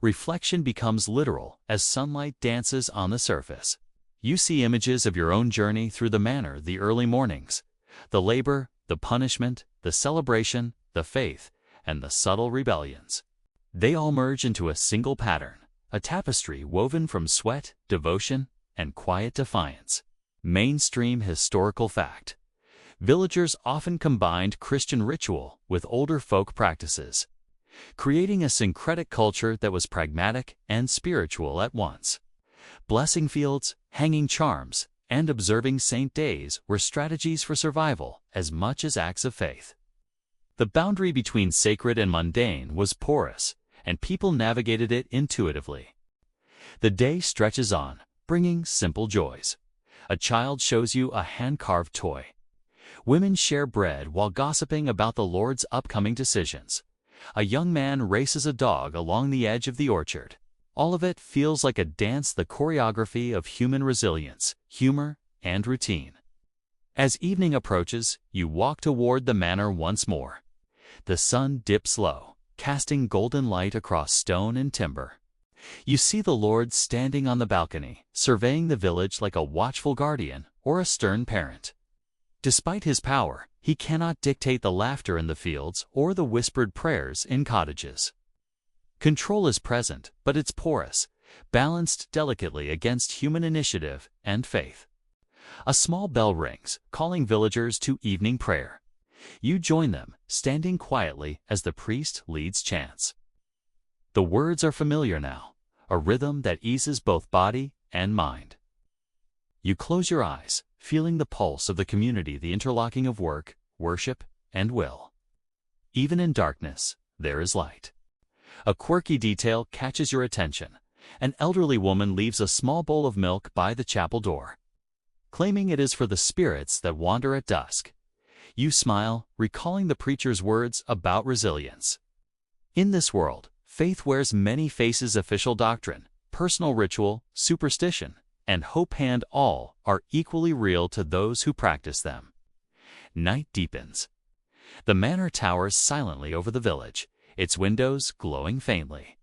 Reflection becomes literal as sunlight dances on the surface. You see images of your own journey through the manor, the early mornings, the labor, the punishment, the celebration, the faith, and the subtle rebellions. They all merge into a single pattern, a tapestry woven from sweat, devotion, and quiet defiance. Mainstream historical fact. Villagers often combined Christian ritual with older folk practices, creating a syncretic culture that was pragmatic and spiritual at once. Blessing fields, hanging charms, and observing saint days were strategies for survival as much as acts of faith. The boundary between sacred and mundane was porous, and people navigated it intuitively. The day stretches on, bringing simple joys. A child shows you a hand-carved toy. Women share bread while gossiping about the Lord's upcoming decisions. A young man races a dog along the edge of the orchard. All of it feels like a dance, the choreography of human resilience, humor, and routine. As evening approaches, you walk toward the manor once more. The sun dips low, casting golden light across stone and timber. You see the Lord standing on the balcony, surveying the village like a watchful guardian or a stern parent. Despite his power, he cannot dictate the laughter in the fields or the whispered prayers in cottages. Control is present, but it's porous, balanced delicately against human initiative and faith. A small bell rings, calling villagers to evening prayer. You join them, standing quietly as the priest leads chants. The words are familiar now, a rhythm that eases both body and mind. You close your eyes, feeling the pulse of the community, the interlocking of work, worship, and will. Even in darkness, there is light. A quirky detail catches your attention. An elderly woman leaves a small bowl of milk by the chapel door, claiming it is for the spirits that wander at dusk. You smile, recalling the preacher's words about resilience. In this world, faith wears many faces: official doctrine, personal ritual, superstition, and hope, and all are equally real to those who practice them. Night deepens. The manor towers silently over the village, its windows glowing faintly.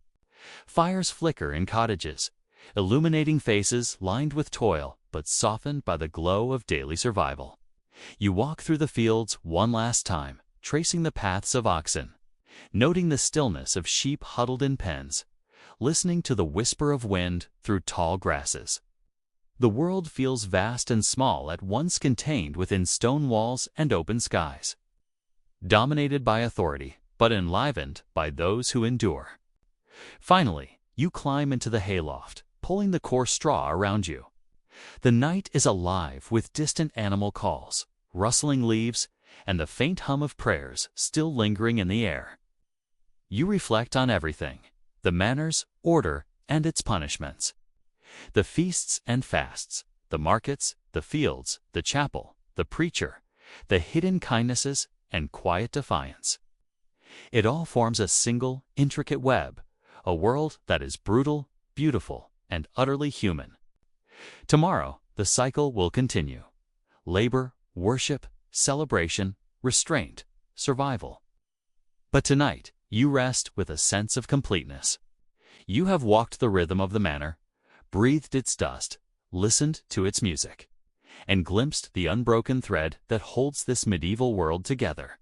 Fires flicker in cottages, illuminating faces lined with toil but softened by the glow of daily survival. You walk through the fields one last time, tracing the paths of oxen, noting the stillness of sheep huddled in pens, listening to the whisper of wind through tall grasses. The world feels vast and small at once, contained within stone walls and open skies. Dominated by authority, but enlivened by those who endure. Finally, you climb into the hayloft, pulling the coarse straw around you. The night is alive with distant animal calls, rustling leaves, and the faint hum of prayers still lingering in the air. You reflect on everything: the manor's order and its punishments, the feasts and fasts, the markets, the fields, the chapel, the preacher, the hidden kindnesses and quiet defiance. It all forms a single, intricate web, a world that is brutal, beautiful, and utterly human. Tomorrow, the cycle will continue. Labor, worship, celebration, restraint, survival. But tonight, you rest with a sense of completeness. You have walked the rhythm of the manor, breathed its dust, listened to its music, and glimpsed the unbroken thread that holds this medieval world together.